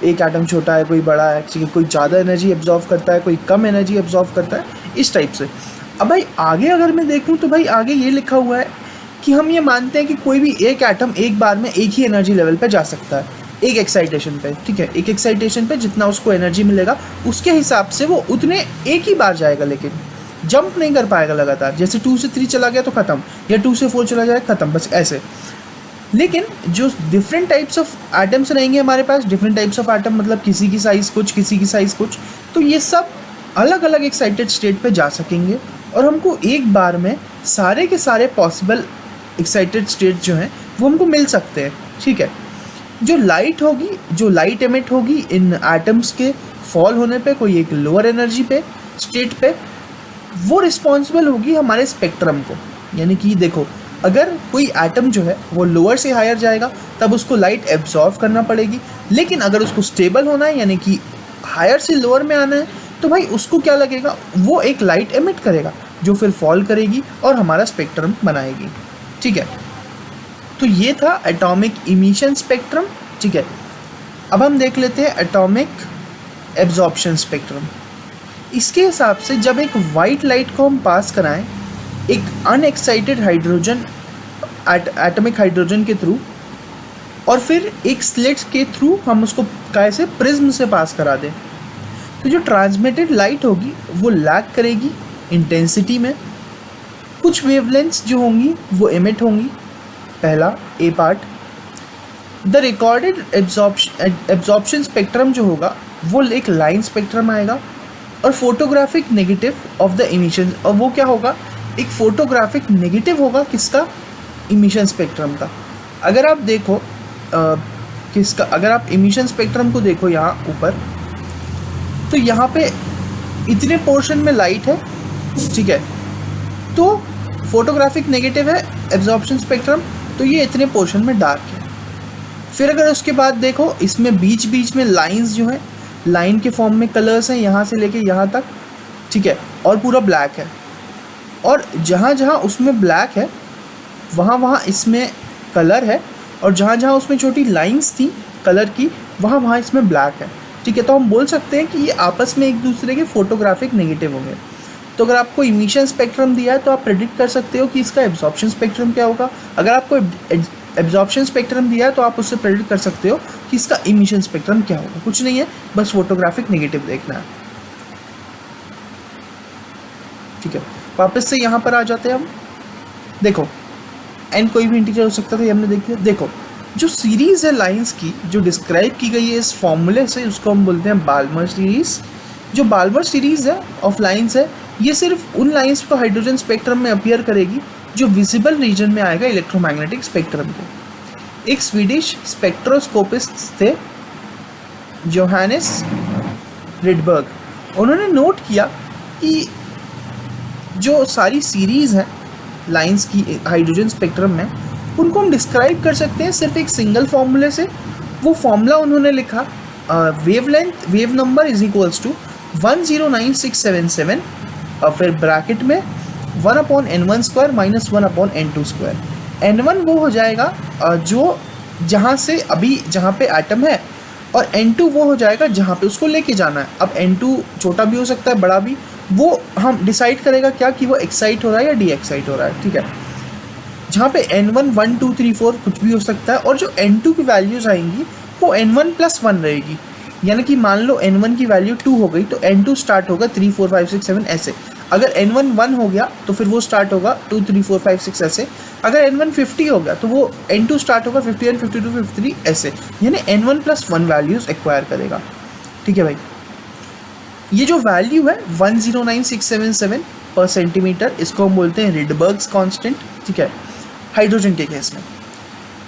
एक एटम छोटा है, कोई बड़ा है, कोई ज़्यादा एनर्जी एब्जॉर्व करता है, कोई कम एनर्जी एब्जॉर्व करता है, इस टाइप से। अब भाई आगे अगर मैं देखूं तो भाई आगे ये लिखा हुआ है कि हम ये मानते हैं कि कोई भी एक एटम एक बार में एक ही एनर्जी लेवल पे जा सकता है, एक एक्साइटेशन पे, ठीक है। एक एक्साइटेशन पे जितना उसको एनर्जी मिलेगा उसके हिसाब से वो उतने एक ही बार जाएगा, लेकिन जंप नहीं कर पाएगा लगातार। जैसे 2 से 3 चला गया तो ख़त्म, या 2 से 4 चला जाए ख़त्म, बस ऐसे। लेकिन जो डिफरेंट टाइप्स ऑफ एटम्स रहेंगे हमारे पास, डिफरेंट टाइप्स ऑफ एटम मतलब किसी की साइज़ कुछ, किसी की साइज़ कुछ, तो ये सब अलग अलग एक्साइटेड स्टेट पे जा सकेंगे और हमको एक बार में सारे के सारे पॉसिबल एक्साइटेड स्टेट जो हैं वो हमको मिल सकते हैं, ठीक है। जो लाइट होगी, जो लाइट एमिट होगी इन एटम्स के फॉल होने पे कोई एक लोअर एनर्जी पे स्टेट पे, वो रिस्पॉन्सिबल होगी हमारे स्पेक्ट्रम को। यानी कि देखो, अगर कोई एटम जो है वो लोअर से हायर जाएगा तब उसको लाइट एब्जॉर्व करना पड़ेगी, लेकिन अगर उसको स्टेबल होना है यानी कि हायर से लोअर में आना है तो भाई उसको क्या लगेगा, वो एक लाइट एमिट करेगा जो फिर फॉल करेगी और हमारा स्पेक्ट्रम बनाएगी, ठीक है। तो ये था एटॉमिक इमिशन स्पेक्ट्रम, ठीक है। अब हम देख लेते हैं एटॉमिक एब्जॉर्प्शन स्पेक्ट्रम। इसके हिसाब से जब एक वाइट लाइट को हम पास कराएं एक अनएक्साइटेड हाइड्रोजन एटॉमिक हाइड्रोजन के थ्रू और फिर एक स्लिट के थ्रू हम उसको कैसे प्रिज्म से पास करा दें, तो जो ट्रांसमिटेड लाइट होगी वो लैग करेगी इंटेंसिटी में, कुछ वेवलेंथ्स जो होंगी वो एमिट होंगी, पहला A part. The recorded absorption spectrum जो होगा वो एक लाइन स्पेक्ट्रम आएगा और photographic negative of the emission, और वो क्या होगा, एक फोटोग्राफिक नेगेटिव होगा किसका, इमिशन स्पेक्ट्रम का। अगर आप देखो किसका, अगर आप इमिशन स्पेक्ट्रम को देखो यहाँ ऊपर, तो यहाँ पे इतने पोर्शन में लाइट है, ठीक है, तो फोटोग्राफिक नेगेटिव है एब्जॉर्प्शन स्पेक्ट्रम, तो ये इतने पोर्शन में डार्क है। फिर अगर उसके बाद देखो इसमें बीच बीच में लाइंस जो हैं, लाइन के फॉर्म में कलर्स हैं यहाँ से लेके यहाँ तक, ठीक है, और पूरा ब्लैक है, और जहाँ जहाँ उसमें ब्लैक है वहाँ वहाँ इसमें कलर है, और जहाँ जहाँ उसमें छोटी लाइंस थी कलर की वहाँ वहाँ इसमें ब्लैक है, ठीक है। तो हम बोल सकते हैं कि ये आपस में एक दूसरे के फोटोग्राफिक नेगेटिव होंगे। तो अगर आपको इमिशन स्पेक्ट्रम दिया है तो आप प्रेडिक्ट कर सकते हो कि इसका एब्जॉर्प्शन स्पेक्ट्रम क्या होगा। अगर आपको एब्जॉर्प्शन स्पेक्ट्रम दिया है तो आप उससे प्रेडिक्ट कर सकते हो कि इसका इमिशन स्पेक्ट्रम क्या होगा। कुछ नहीं है, बस फोटोग्राफिक नेगेटिव देखना है, ठीक है। वापस से यहाँ पर आ जाते हैं हम। देखो एन कोई भी इंटीजर हो सकता था, ये हमने देख लिया। देखो जो सीरीज़ है लाइंस की जो डिस्क्राइब की गई है इस फॉर्मूले से, उसको हम बोलते हैं बाल्मर सीरीज़। जो बाल्मर सीरीज़ है ऑफ लाइंस है, ये सिर्फ उन लाइंस को हाइड्रोजन स्पेक्ट्रम में अपीयर करेगी जो विजिबल रीजन में आएगा इलेक्ट्रोमैग्नेटिक स्पेक्ट्रम के। एक स्वीडिश स्पेक्ट्रोस्कोपिस्ट थे जोहानेस रिडबर्ग, उन्होंने नोट किया कि जो सारी सीरीज़ हैं लाइंस की हाइड्रोजन स्पेक्ट्रम में, उनको हम डिस्क्राइब कर सकते हैं सिर्फ एक सिंगल फार्मूले से। वो फार्मूला उन्होंने लिखा, wave number is equals to 109677 और फिर ब्रैकेट में 1/n1 square minus 1/n2 square. n1 वो हो जाएगा जो जहाँ से अभी जहाँ पे एटम है, और n2 वो हो जाएगा जहाँ पे उसको लेके जाना है। अब n2 छोटा भी हो सकता है बड़ा भी, वो हम डिसाइड करेगा क्या कि वो एक्साइट हो रहा है या डी एक्साइट हो रहा है, ठीक है। जहाँ पे n1 1 2 3 4 कुछ भी हो सकता है, और जो n2 की वैल्यूज़ आएंगी वो n1 + 1 रहेगी। यानी कि मान लो n1 की वैल्यू 2 हो गई तो n2 स्टार्ट होगा 3 4 5 6 7 ऐसे। अगर n1 1 हो गया तो फिर वो स्टार्ट होगा 2 3 4 5 6 ऐसे। अगर n1 50 हो गया तो वो n2 स्टार्ट होगा 51 52 53 ऐसे। यानी n1 + 1 वैल्यूज़ एक्वायर करेगा, ठीक है भाई। ये जो वैल्यू है 109677 पर सेंटीमीटर, इसको हम बोलते हैं रिडबर्ग्स कांस्टेंट, ठीक है, हाइड्रोजन के केस में।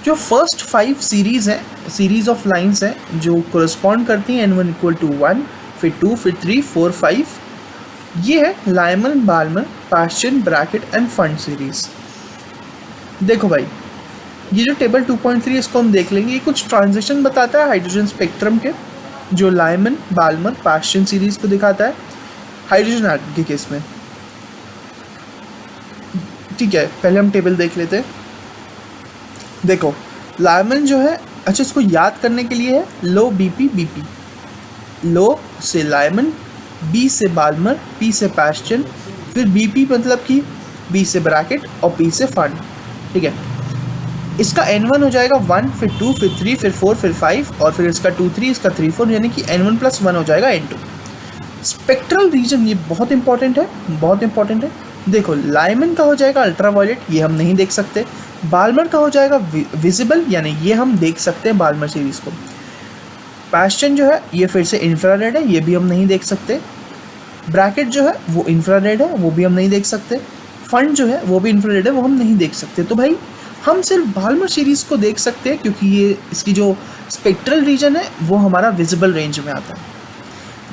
जो फर्स्ट 5 सीरीज़ है, सीरीज़ ऑफ लाइंस हैं जो कोरस्पॉन्ड करती हैं n1 = 1, फिर 2, फिर 3, 4, 5, ये है Lyman Balmer Paschen Brackett and Pfund series. देखो भाई ये जो टेबल 2.3 इसको हम देख लेंगे, ये कुछ ट्रांजिशन बताता है हाइड्रोजन स्पेक्ट्रम के, जो लाइमन, बाल्मर, पास्टियन सीरीज को दिखाता है हाइड्रोजन एटम के केस में। ठीक है, पहले हम टेबल देख लेते हैं। देखो लाइमन जो है, अच्छा इसको याद करने के लिए है लो बीपी बीपी, लो से लाइमन, बी से बाल्मर, पी से पास्टियन, फिर बीपी मतलब कि बी से ब्रैकेट और पी से फंड। ठीक है, इसका N1 हो जाएगा 1, फिर 2, फिर 3, फिर 4, फिर 5 और फिर इसका 2, 3, इसका 3, 4, यानी कि N1 + 1 हो जाएगा N2। स्पेक्ट्रल रीजन ये बहुत इंपॉर्टेंट है, बहुत इंपॉर्टेंट है। देखो लाइमन का हो जाएगा अल्ट्रावायलेट, ये हम नहीं देख सकते। बाल्मर का हो जाएगा विजिबल, यानी ये हम देख सकते हैं बाल्मर सीरीज को। पास्टियन जो है ये फिर से इंफ्रारेड है, ये भी हम नहीं देख सकते। ब्रैकेट जो है वो इंफ्रारेड है, वो भी हम नहीं देख सकते। फंड जो है वो भी इंफ्रारेड है, वो हम नहीं देख सकते। तो भाई हम सिर्फ बाल्मर सीरीज़ को देख सकते हैं, क्योंकि ये इसकी जो स्पेक्ट्रल रीजन है वो हमारा विजिबल रेंज में आता है।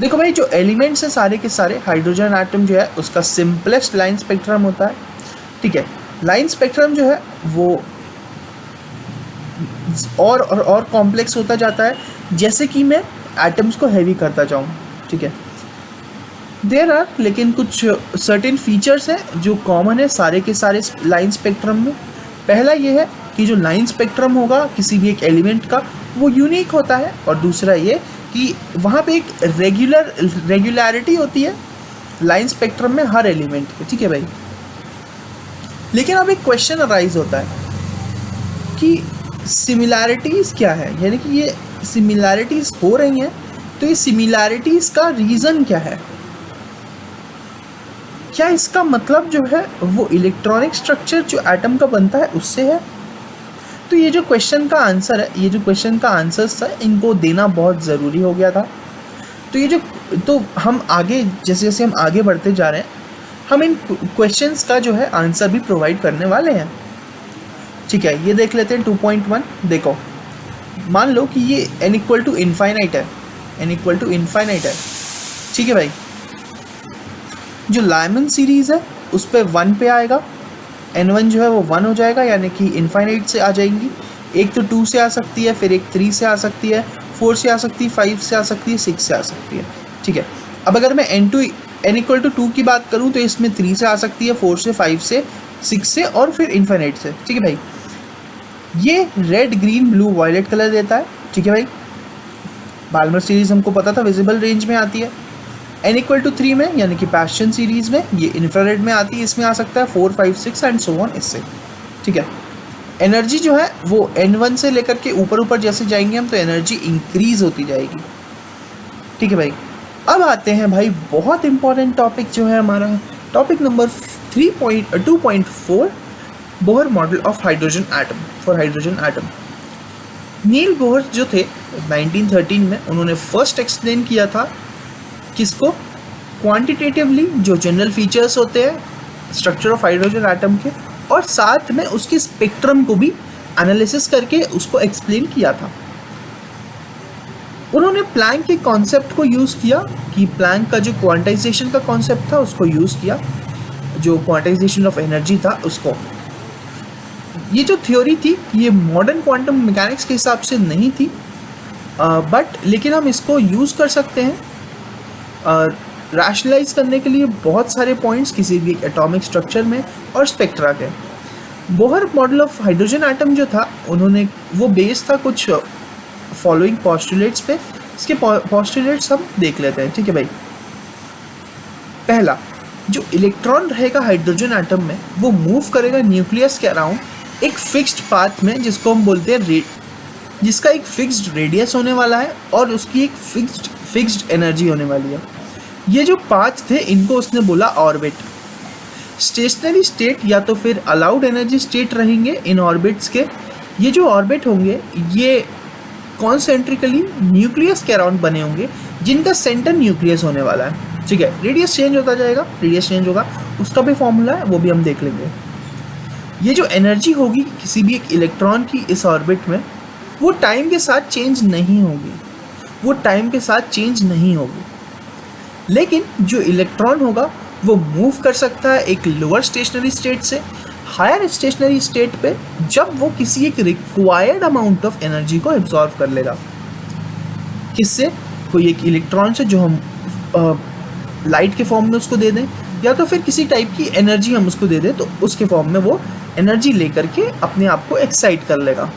देखो भाई जो एलिमेंट्स हैं सारे के सारे, हाइड्रोजन एटम जो है उसका सिंपलेस्ट लाइन स्पेक्ट्रम होता है। ठीक है, लाइन स्पेक्ट्रम जो है वो और कॉम्प्लेक्स होता जाता है, जैसे कि मैं एटम्स को हैवी करता जाऊँ। ठीक है, देयर आर लेकिन कुछ सर्टेन फीचर्स हैं जो कॉमन है सारे के सारे लाइन स्पेक्ट्रम में। पहला ये है कि जो लाइन स्पेक्ट्रम होगा किसी भी एक एलिमेंट का वो यूनिक होता है, और दूसरा ये कि वहाँ पे एक रेगुलरिटी होती है लाइन स्पेक्ट्रम में हर एलिमेंट के। ठीक है भाई, लेकिन अब एक क्वेश्चन अराइज होता है कि सिमिलैरिटीज़ क्या है, यानी कि ये सिमिलैरिटीज़ हो रही हैं तो ये सिमिलैरिटीज़ का रीज़न क्या है? क्या इसका मतलब जो है वो इलेक्ट्रॉनिक स्ट्रक्चर जो एटम का बनता है उससे है? तो ये जो क्वेश्चन का आंसर है, ये जो क्वेश्चन का आंसर्स था, इनको देना बहुत ज़रूरी हो गया था। तो हम आगे जैसे जैसे हम आगे बढ़ते जा रहे हैं, हम इन क्वेश्चंस का जो है आंसर भी प्रोवाइड करने वाले हैं। ठीक है, ये देख लेते हैं 2.1। देखो मान लो कि ये n = इनफाइनाइट है, n = इनफाइनाइट है। ठीक है भाई, जो लाइमन सीरीज़ है उस पर 1 पे आएगा, N1 जो है वो 1 हो जाएगा, यानी कि इनफाइनाइट से आ जाएंगी। एक तो 2 से आ सकती है, फिर एक 3 से आ सकती है, 4 से आ सकती है, 5 से आ सकती है, 6 से आ सकती है। ठीक है, अब अगर मैं n = 2 की बात करूँ तो इसमें 3 से आ सकती है, 4 से, 5 से, 6 से और फिर इनफाइनाइट से। ठीक है भाई, ये red, green, blue, violet colour देता है। ठीक है भाई, बाल्मर सीरीज़ हमको पता था विजिबल रेंज में आती है। n = 3 में यानी कि पास्टियन सीरीज़ में ये इंफ्रारेड में आती है, इसमें आ सकता है 4, 5, 6 एंड सो ऑन इससे। ठीक है, एनर्जी जो है वो N1 से लेकर के ऊपर जैसे जाएंगे हम तो एनर्जी इंक्रीज़ होती जाएगी। ठीक है भाई, अब आते हैं भाई बहुत इंपॉर्टेंट टॉपिक जो है हमारा topic number 2.4, Bohr model of hydrogen atom for hydrogen atom. Niels Bohr जो थे 1913 में, उन्होंने फर्स्ट एक्सप्लेन किया था किसको? क्वांटिटेटिवली जो जनरल फीचर्स होते हैं स्ट्रक्चर ऑफ हाइड्रोजन एटम के, और साथ में उसके स्पेक्ट्रम को भी एनालिसिस करके उसको एक्सप्लेन किया था। उन्होंने प्लैंक के कॉन्सेप्ट को यूज़ किया, कि प्लैंक का जो क्वांटाइजेशन का कॉन्सेप्ट था उसको यूज़ किया, जो क्वांटाइजेशन ऑफ एनर्जी था उसको। ये जो थ्योरी थी ये मॉडर्न क्वांटम मैकेनिक्स के हिसाब से नहीं थी, बट लेकिन हम इसको यूज़ कर सकते हैं रैशनलाइज करने के लिए बहुत सारे पॉइंट्स किसी भी एटॉमिक स्ट्रक्चर में और स्पेक्ट्रा के। Bohr model of hydrogen atom जो था, उन्होंने वो बेस था कुछ फॉलोइंग पोस्टुलेट्स पे। इसके पोस्टुलेट्स हम देख लेते हैं। ठीक है भाई, पहला, जो इलेक्ट्रॉन रहेगा हाइड्रोजन एटम में वो मूव करेगा न्यूक्लियस के अराउंड एक फिक्स्ड पाथ में, जिसको हम बोलते हैं जिसका एक फिक्स्ड रेडियस होने वाला है और उसकी एक फिक्स्ड एनर्जी होने वाली है। ये जो पाथ थे इनको उसने बोला ऑर्बिट। स्टेशनरी स्टेट या तो फिर अलाउड एनर्जी स्टेट रहेंगे इन ऑर्बिट्स के। ये जो ऑर्बिट होंगे ये कॉन्सेंट्रिकली न्यूक्लियस के अराउंड बने होंगे, जिनका सेंटर न्यूक्लियस होने वाला है। ठीक है, रेडियस चेंज होता जाएगा, रेडियस चेंज होगा, उसका भी फॉर्मूला है वो भी हम देख लेंगे। ये जो एनर्जी होगी किसी भी एक इलेक्ट्रॉन की इस ऑर्बिट में, वो टाइम के साथ चेंज नहीं होगी, वो टाइम के साथ चेंज नहीं होगी। लेकिन जो इलेक्ट्रॉन होगा वो मूव कर सकता है एक लोअर स्टेशनरी स्टेट से हायर स्टेशनरी स्टेट पे जब वो किसी एक रिक्वायर्ड अमाउंट ऑफ एनर्जी को एब्जॉर्व कर लेगा। किससे? कोई एक इलेक्ट्रॉन से जो हम लाइट के फॉर्म में उसको दे दें, या तो फिर किसी टाइप की एनर्जी हम उसको दे दें, तो उसके फॉर्म में वो एनर्जी लेकर के अपने आप को एक्साइट कर लेगा।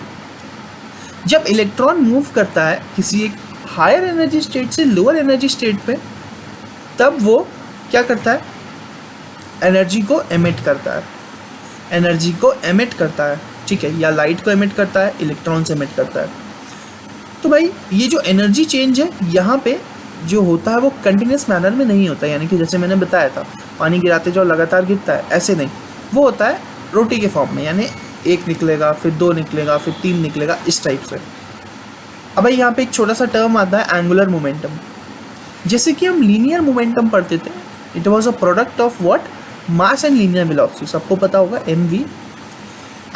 जब इलेक्ट्रॉन मूव करता है किसी एक हायर एनर्जी स्टेट से लोअर एनर्जी स्टेट पे, तब वो क्या करता है? एनर्जी को एमिट करता है, एनर्जी को एमिट करता है, ठीक है, या लाइट को एमिट करता है, इलेक्ट्रॉन से एमिट करता है। तो भाई ये जो एनर्जी चेंज है यहाँ पे जो होता है वो कंटिन्यूस मैनर में नहीं होता, यानी कि जैसे मैंने बताया था पानी गिराते जाओ लगातार गिरता है, ऐसे नहीं, वो होता है रोटी के फॉर्म में, यानी 1 निकलेगा, फिर 2 निकलेगा, फिर 3 निकलेगा, इस टाइप से। अब भाई यहाँ पे एक छोटा सा टर्म आता है एंगुलर मोमेंटम। जैसे कि हम लीनियर मोमेंटम पढ़ते थे, it was a product of what? Mass and linear velocity, सबको पता होगा mv।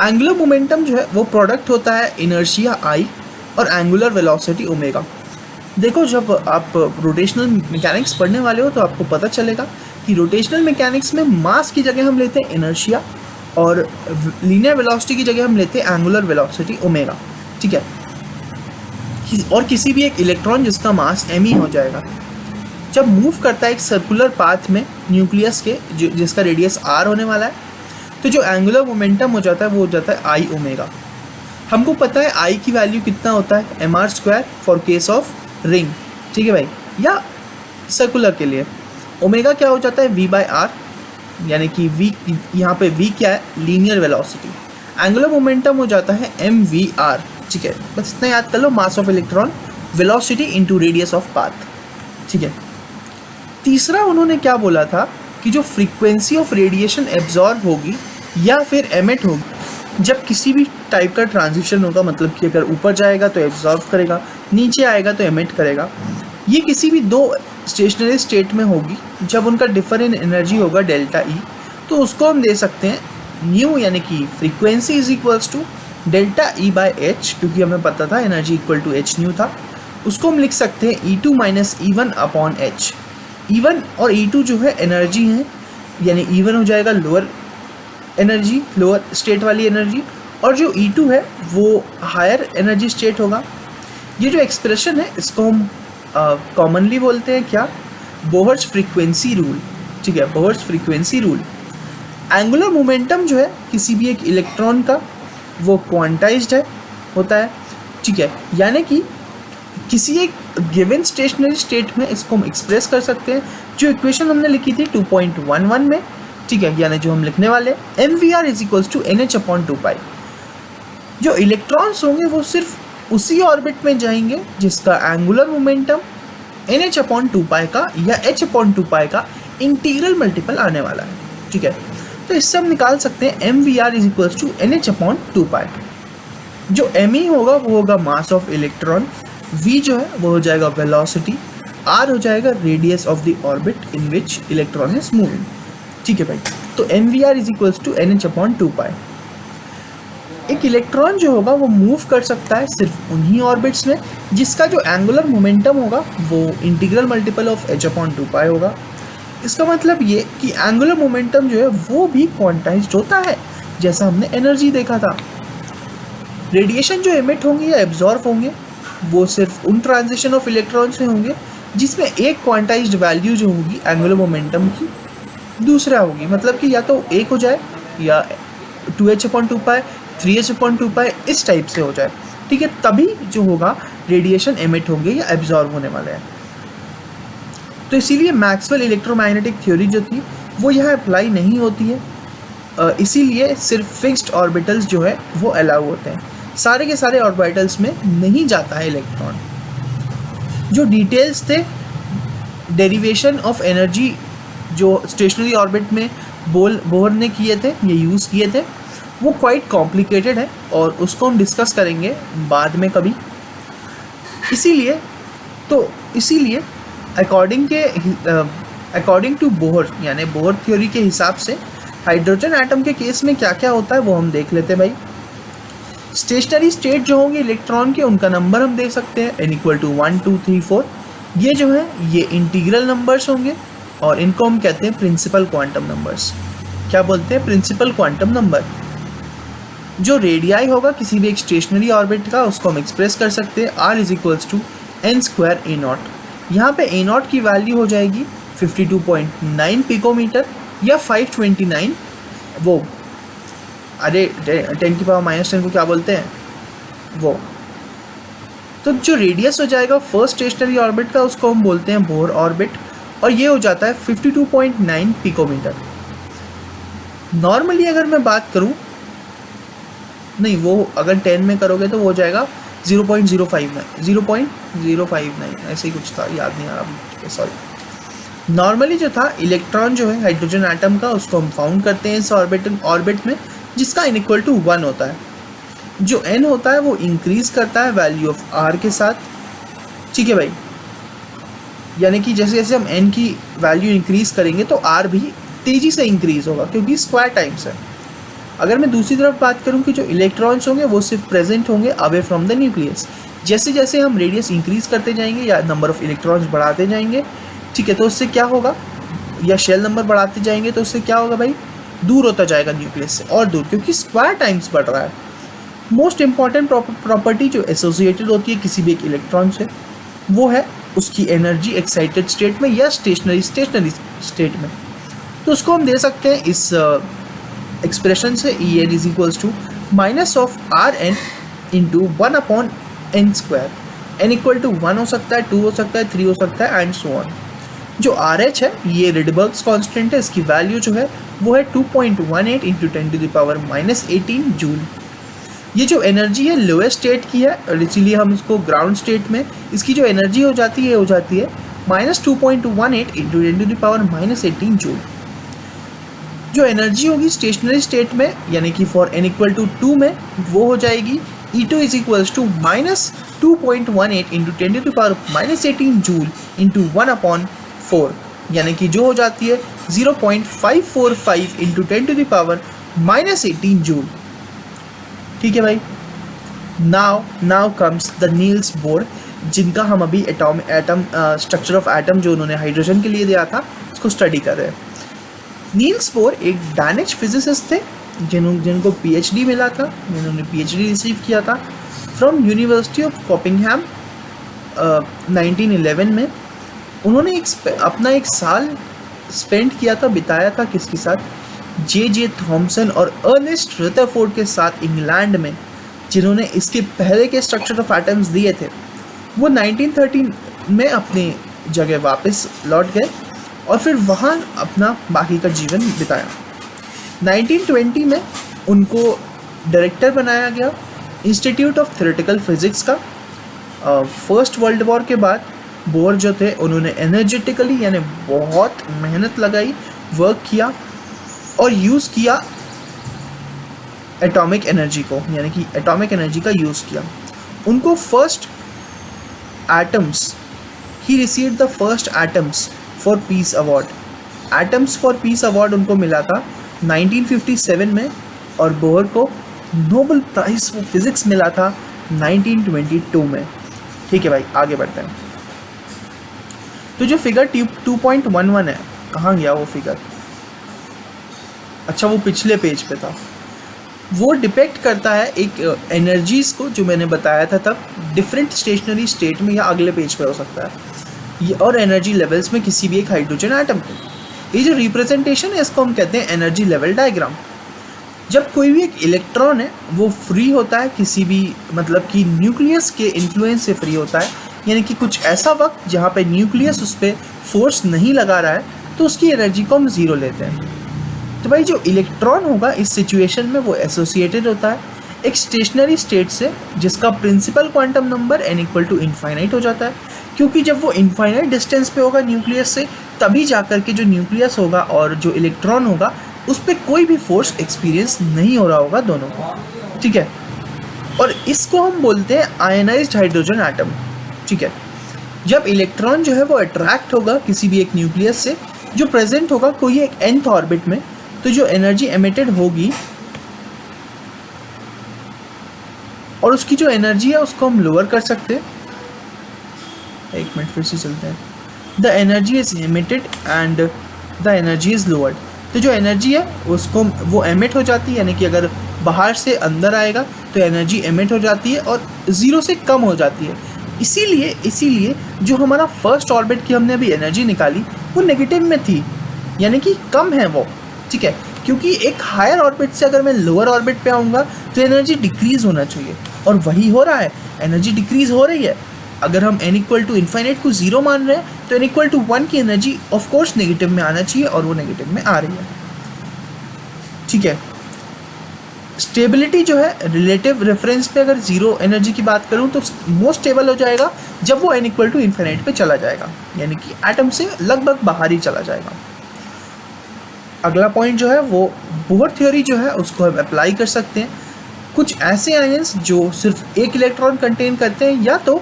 एंगुलर मोमेंटम जो है वो प्रोडक्ट होता है इनर्शिया I और एंगुलर वेलोसिटी ओमेगा। देखो जब आप रोटेशनल मैकेनिक्स पढ़ने वाले हो तो आपको पता चलेगा कि रोटेशनल मैकेनिक्स में मास की जगह हम लेते हैं इनर्शिया और लीनियर वेलोसिटी की जगह हम लेते हैं एंगुलर वेलोसिटी ओमेगा, ठीक है। और किसी भी एक इलेक्ट्रॉन जिसका मास m हो जाएगा, जब मूव करता है एक सर्कुलर पाथ में न्यूक्लियस के जिसका रेडियस r होने वाला है, तो जो एंगुलर मोमेंटम हो जाता है वो हो जाता है I ओमेगा। हमको पता है I की वैल्यू कितना होता है? mr² for case of ring, ठीक है भाई, या सर्कुलर के लिए। ओमेगा क्या हो जाता है? v/r, यानी कि v यहाँ पे v क्या है? Linear velocity. एंगुलर मोमेंटम हो जाता है mvr, ठीक है, बस इतना याद कर लो, mass of electron velocity into radius of path, ठीक है। तीसरा उन्होंने क्या बोला था कि जो फ्रीक्वेंसी ऑफ रेडिएशन एब्जॉर्ब होगी या फिर एमिट होगी जब किसी भी टाइप का ट्रांजिशन होगा, मतलब कि अगर ऊपर जाएगा तो एब्जॉर्ब करेगा, नीचे आएगा तो एमिट करेगा, ये किसी भी 2 स्टेशनरी स्टेट में होगी जब उनका डिफर इन एनर्जी होगा डेल्टा ई, तो उसको हम दे सकते हैं न्यू, यानी कि frequency is equals to delta E by H, क्योंकि हमें पता था energy equal to H nu था, उसको हम लिख सकते हैं E2 minus E1 upon H. E1 और E2 जो है एनर्जी है, यानी E1 हो जाएगा लोअर एनर्जी, लोअर स्टेट वाली एनर्जी, और जो E2 है वो हायर एनर्जी स्टेट होगा। ये जो एक्सप्रेशन है इसको हम कॉमनली बोलते हैं क्या? बोहर्स फ्रीक्वेंसी रूल, ठीक है, Bohr's frequency rule. Angular momentum जो है किसी भी एक इलेक्ट्रॉन का वो क्वांटाइज्ड है होता है, ठीक है, यानी कि किसी एक गिवन स्टेशनरी स्टेट में इसको हम एक्सप्रेस कर सकते हैं। जो इक्वेशन हमने लिखी थी 2.11 में, ठीक है, यानी जो हम लिखने वाले mvr is equals to nh upon 2 pi. जो इलेक्ट्रॉन्स होंगे वो सिर्फ उसी ऑर्बिट में जाएंगे जिसका एंगुलर मोमेंटम nh अपॉन 2 पाई का या h अपॉन 2 पाई का इंटीग्रल मल्टीपल आने वाला है, ठीक है। तो इससे हम निकाल सकते हैं mvr is equals to nh upon 2 pi. जो me होगा वो होगा मास ऑफ इलेक्ट्रॉन, v जो है वो हो जाएगा वेलोसिटी, r हो जाएगा radius of the orbit in which electron is moving, ठीक है भाई। तो mvr is equals to nh upon 2 pi. एक इलेक्ट्रॉन जो होगा वो मूव कर सकता है सिर्फ उन्हीं ऑर्बिट्स में जिसका जो एंगुलर मोमेंटम होगा वो integral multiple of h upon 2 पाई होगा। इसका मतलब ये कि एंगुलर मोमेंटम जो है वो भी क्वांटाइज्ड होता है, जैसा हमने एनर्जी देखा था। रेडिएशन जो एमिट होंगे या एब्जॉर्ब होंगे वो सिर्फ उन ट्रांजिशन ऑफ इलेक्ट्रॉन्स में होंगे जिसमें एक क्वांटाइज्ड वैल्यू जो होगी एंगुलर मोमेंटम की दूसरा होगी, मतलब कि या तो 1 हो जाए या 2h अपॉन 2 पाई, 3h अपॉन 2 पाई, इस टाइप से हो जाए, ठीक है, तभी जो होगा रेडिएशन एमिट होंगे या एब्जॉर्ब होने वाले हैं। तो इसीलिए मैक्सवेल इलेक्ट्रोमैग्नेटिक थ्योरी जो थी वो यहाँ अप्लाई नहीं होती है, इसीलिए सिर्फ फिक्स्ड ऑर्बिटल्स जो है वो अलाउ होते हैं, सारे के सारे ऑर्बिटल्स में नहीं जाता है इलेक्ट्रॉन। जो डिटेल्स थे डेरिवेशन ऑफ एनर्जी जो स्टेशनरी ऑर्बिट में बोहर ने किए थे, ये यूज़ किए थे, वो क्वाइट कॉम्प्लिकेटेड है और उसको हम डिस्कस करेंगे बाद में कभी। इसीलिए अकॉर्डिंग टू बोहर, यानी बोहर थ्योरी के हिसाब से हाइड्रोजन एटम के केस में क्या क्या होता है वो हम देख लेते हैं भाई। स्टेशनरी स्टेट जो होंगे इलेक्ट्रॉन के उनका नंबर हम दे सकते हैं n इक्वल टू 1 2 3 4। ये जो है ये इंटीग्रल नंबर्स होंगे और इनको हम कहते हैं प्रिंसिपल क्वांटम नंबर्स। क्या बोलते हैं, प्रिंसिपल क्वांटम नंबर। जो रेडियाई होगा किसी भी एक स्टेशनरी ऑर्बिट का, उसको हम एक्सप्रेस कर सकते हैं r is equals to N square A naught. यहाँ पे ए नॉट की वैल्यू हो जाएगी 52.9 पिकोमीटर या 529 वो, अरे 10 की पावर -10 को क्या बोलते हैं वो। तो जो रेडियस हो जाएगा फर्स्ट स्टेशनरी ऑर्बिट का, उसको हम बोलते हैं बोर ऑर्बिट, और ये हो जाता है 52.9 पिकोमीटर। नॉर्मली अगर मैं बात करूं, नहीं वो अगर 10 में करोगे तो वो हो जाएगा 0.059 ऐसे ही कुछ था, याद नहीं आ रहा, सॉरी। नॉर्मली जो था इलेक्ट्रॉन जो है हाइड्रोजन एटम का, उसको हम फाउंड करते हैं इस ऑर्बिट में, जिसका n इक्वल टू 1 होता है। जो n होता है वो इंक्रीज करता है वैल्यू ऑफ r के साथ, ठीक है भाई। यानी कि जैसे जैसे हम n की वैल्यू इंक्रीज करेंगे तो r भी तेजी से इंक्रीज होगा, क्योंकि स्क्वायर टाइम्स है। अगर मैं दूसरी तरफ बात करूं कि जो इलेक्ट्रॉन्स होंगे वो सिर्फ प्रेजेंट होंगे अवे फ्रॉम द न्यूक्लियस। जैसे जैसे हम रेडियस इंक्रीज करते जाएंगे या नंबर ऑफ इलेक्ट्रॉन्स बढ़ाते जाएंगे, ठीक है, तो उससे क्या होगा, या शेल नंबर बढ़ाते जाएंगे तो उससे क्या होगा भाई, दूर होता जाएगा न्यूक्लियस से और दूर, क्योंकि स्क्वायर टाइम्स बढ़ रहा है। मोस्ट इंपॉर्टेंट प्रॉपर्टी जो एसोसिएटेड होती है किसी भी एक इलेक्ट्रॉन से, वो है उसकी एनर्जी एक्साइटेड स्टेट में या स्टेशनरी स्टेट में। तो उसको हम दे सकते हैं इस एक्सप्रेशन से, E N is equals to minus of R N into 1/n square. N equal to 1 हो सकता है, 2 हो सकता है, 3 हो सकता है, एंड सो ऑन। जो आर एच है ये रिडबर्ग्स कांस्टेंट है, इसकी वैल्यू जो है वो है 2.18 इंटू 10⁻18 जूल। ये जो एनर्जी है लोएस्ट स्टेट की है, और इसीलिए हम इसको ग्राउंड स्टेट में इसकी जो एनर्जी हो जाती है -2.18 इंटू 10⁻18 जूल। जो एनर्जी होगी स्टेशनरी स्टेट में, यानी कि फॉर n इक्वल टू 2 में, वो हो जाएगी E2 is equals to -2.18 into 10⁻18 joule into 1/4, यानी कि जो हो जाती है 0.545 इंटू 10⁻18 जूल। ठीक है भाई। Now comes the Niels Bohr, जिनका हम अभी एटम स्ट्रक्चर ऑफ एटम जो उन्होंने हाइड्रोजन के लिए दिया था उसको स्टडी कर रहे हैं। नील्स बोर एक डैनिश फिजिसिस्ट थे जिनको पीएचडी मिला था, जिन्होंने पीएचडी रिसीव किया था फ्रॉम यूनिवर्सिटी ऑफ कॉपिंगहैम 1911 में। उन्होंने अपना एक साल स्पेंड किया था, बिताया था किसके साथ, जे थॉमसन और अर्नेस्ट रदरफोर्ड के साथ इंग्लैंड में, जिन्होंने इसके पहले के स्ट्रक्चर ऑफ एटम्स दिए थे। वो 1913 में अपनी जगह वापस लौट गए और फिर वहाँ अपना बाकी का जीवन बिताया। 1920 में उनको डायरेक्टर बनाया गया इंस्टीट्यूट ऑफ थ्योरेटिकल फिजिक्स का। फर्स्ट वर्ल्ड वॉर के बाद बोर जो थे उन्होंने एनर्जेटिकली यानी बहुत मेहनत लगाई, वर्क किया और यूज़ किया एटॉमिक एनर्जी को, यानी कि एटॉमिक एनर्जी का यूज़ किया। उनको first atoms, he received the first atoms for peace award. Atoms for peace award उनको मिला था 1957 में, और बोर को नोबेल प्राइज फॉर फिजिक्स मिला था 1922 में। ठीक है भाई, आगे बढ़ते हैं। तो जो फिगर 2.11 है, कहाँ गया वो फिगर, अच्छा वो पिछले पेज पे था। वो डिपेक्ट करता है एक एनर्जीज को जो मैंने बताया था तब, डिफरेंट स्टेशनरी स्टेट में या अगले पेज पे हो सकता है, ये और एनर्जी लेवल्स में किसी भी एक हाइड्रोजन एटम को। ये जो रिप्रेजेंटेशन है इसको हम कहते हैं एनर्जी लेवल डायग्राम। जब कोई भी एक इलेक्ट्रॉन है वो फ्री होता है किसी भी, मतलब कि न्यूक्लियस के इन्फ्लुएंस से फ्री होता है, यानी कि कुछ ऐसा वक्त जहाँ पे न्यूक्लियस उस पर फोर्स नहीं लगा रहा है, तो उसकी एनर्जी को हम ज़ीरो लेते हैं। तो भाई जो इलेक्ट्रॉन होगा इस सिचुएशन में वो एसोसिएटेड होता है एक स्टेशनरी स्टेट से, जिसका principal quantum number n equal to infinite हो जाता है, क्योंकि जब वो इनफाइनाइट डिस्टेंस पे होगा न्यूक्लियस से, तभी जाकर के जो न्यूक्लियस होगा और जो इलेक्ट्रॉन होगा उस पर कोई भी फोर्स एक्सपीरियंस नहीं हो रहा होगा दोनों को। ठीक है, और इसको हम बोलते हैं आयनाइज्ड हाइड्रोजन एटम। ठीक है, जब इलेक्ट्रॉन जो है वो अट्रैक्ट होगा किसी भी एक न्यूक्लियस से जो प्रेजेंट होगा कोई एक nth ऑर्बिट में, तो जो एनर्जी एमिटेड होगी और उसकी जो एनर्जी है उसको हम लोअर कर सकते हैं। एक मिनट फिर से चलते हैं। The energy is emitted and the energy is lowered. तो जो एनर्जी है उसको वो एमिट हो जाती है, यानी कि अगर बाहर से अंदर आएगा तो एनर्जी एमिट हो जाती है और ज़ीरो से कम हो जाती है। इसीलिए जो हमारा फर्स्ट ऑर्बिट की हमने अभी एनर्जी निकाली वो नेगेटिव में थी, यानी कि कम है वो, ठीक है। क्योंकि एक हायर ऑर्बिट से अगर मैं लोअर ऑर्बिट पे आऊँगा तो एनर्जी डिक्रीज़ होना चाहिए, और वही हो रहा है, एनर्जी डिक्रीज़ हो रही है। अगर हम n इक्वल टू इन्फाइनाइट को 0 मान रहे हैं तो n इक्वल टू 1 की एनर्जी ऑफ कोर्स नेगेटिव में आना चाहिए, और वो नेगेटिव में आ रही है, ठीक है। स्टेबिलिटी जो है रिलेटिव रेफरेंस पे अगर जीरो एनर्जी की बात करूं तो मोस्ट स्टेबल हो जाएगा जब वो n इक्वल टू इन्फिनिट पे चला जाएगा, यानी कि एटम से लगभग बाहर ही चला जाएगा। अगला पॉइंट जो है वो बोहर थ्योरी जो है उसको हम अप्लाई कर सकते हैं। कुछ ऐसे आयंस जो सिर्फ एक इलेक्ट्रॉन कंटेन करते हैं, या तो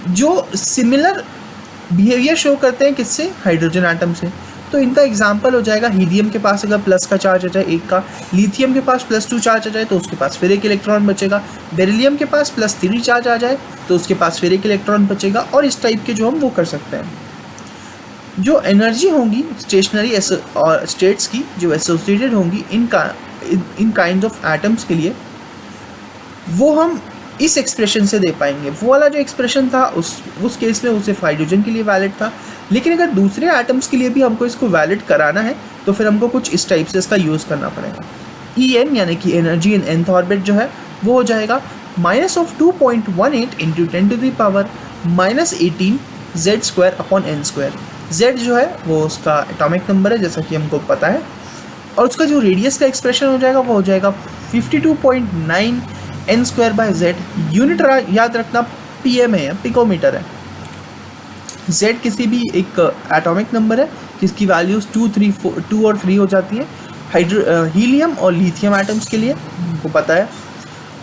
जो सिमिलर बिहेवियर शो करते हैं किससे, हाइड्रोजन एटम से। तो इनका एग्जाम्पल हो जाएगा हीलियम के पास अगर प्लस का चार्ज आ जाए एक का, लिथियम के पास +2 चार्ज आ जाए तो उसके पास फिर एक इलेक्ट्रॉन बचेगा, बेरिलियम के पास +3 चार्ज आ जाए तो उसके पास फिर एक इलेक्ट्रॉन बचेगा, और इस टाइप के जो हम वो कर सकते हैं। जो एनर्जी होंगी स्टेशनरी और स्टेट्स की जो एसोसिएटेड होंगी इन काइंड ऑफ एटम्स के लिए, वो हम इस एक्सप्रेशन से दे पाएंगे। वो वाला जो एक्सप्रेशन था उस केस में वो सिर्फ हाइड्रोजन के लिए वैलिड था, लेकिन अगर दूसरे एटम्स के लिए भी हमको इसको वैलिड कराना है तो फिर हमको कुछ इस टाइप से इसका यूज़ करना पड़ेगा। En यानी कि एनर्जी इन nth ऑर्बिट जो है वो हो जाएगा -2.18 × 10⁻18 Z² Z जो है वो उसका एटॉमिक नंबर है जैसा कि हमको पता है, और उसका जो रेडियस का एक्सप्रेशन हो जाएगा वो हो जाएगा 52.9 n²/z। यूनिट याद रखना pm है, पिकोमीटर है। z किसी भी एक एटॉमिक नंबर है जिसकी वैल्यूज 2 और 3 हो जाती है हीलियम और लिथियम एटम्स के लिए, हमको पता है।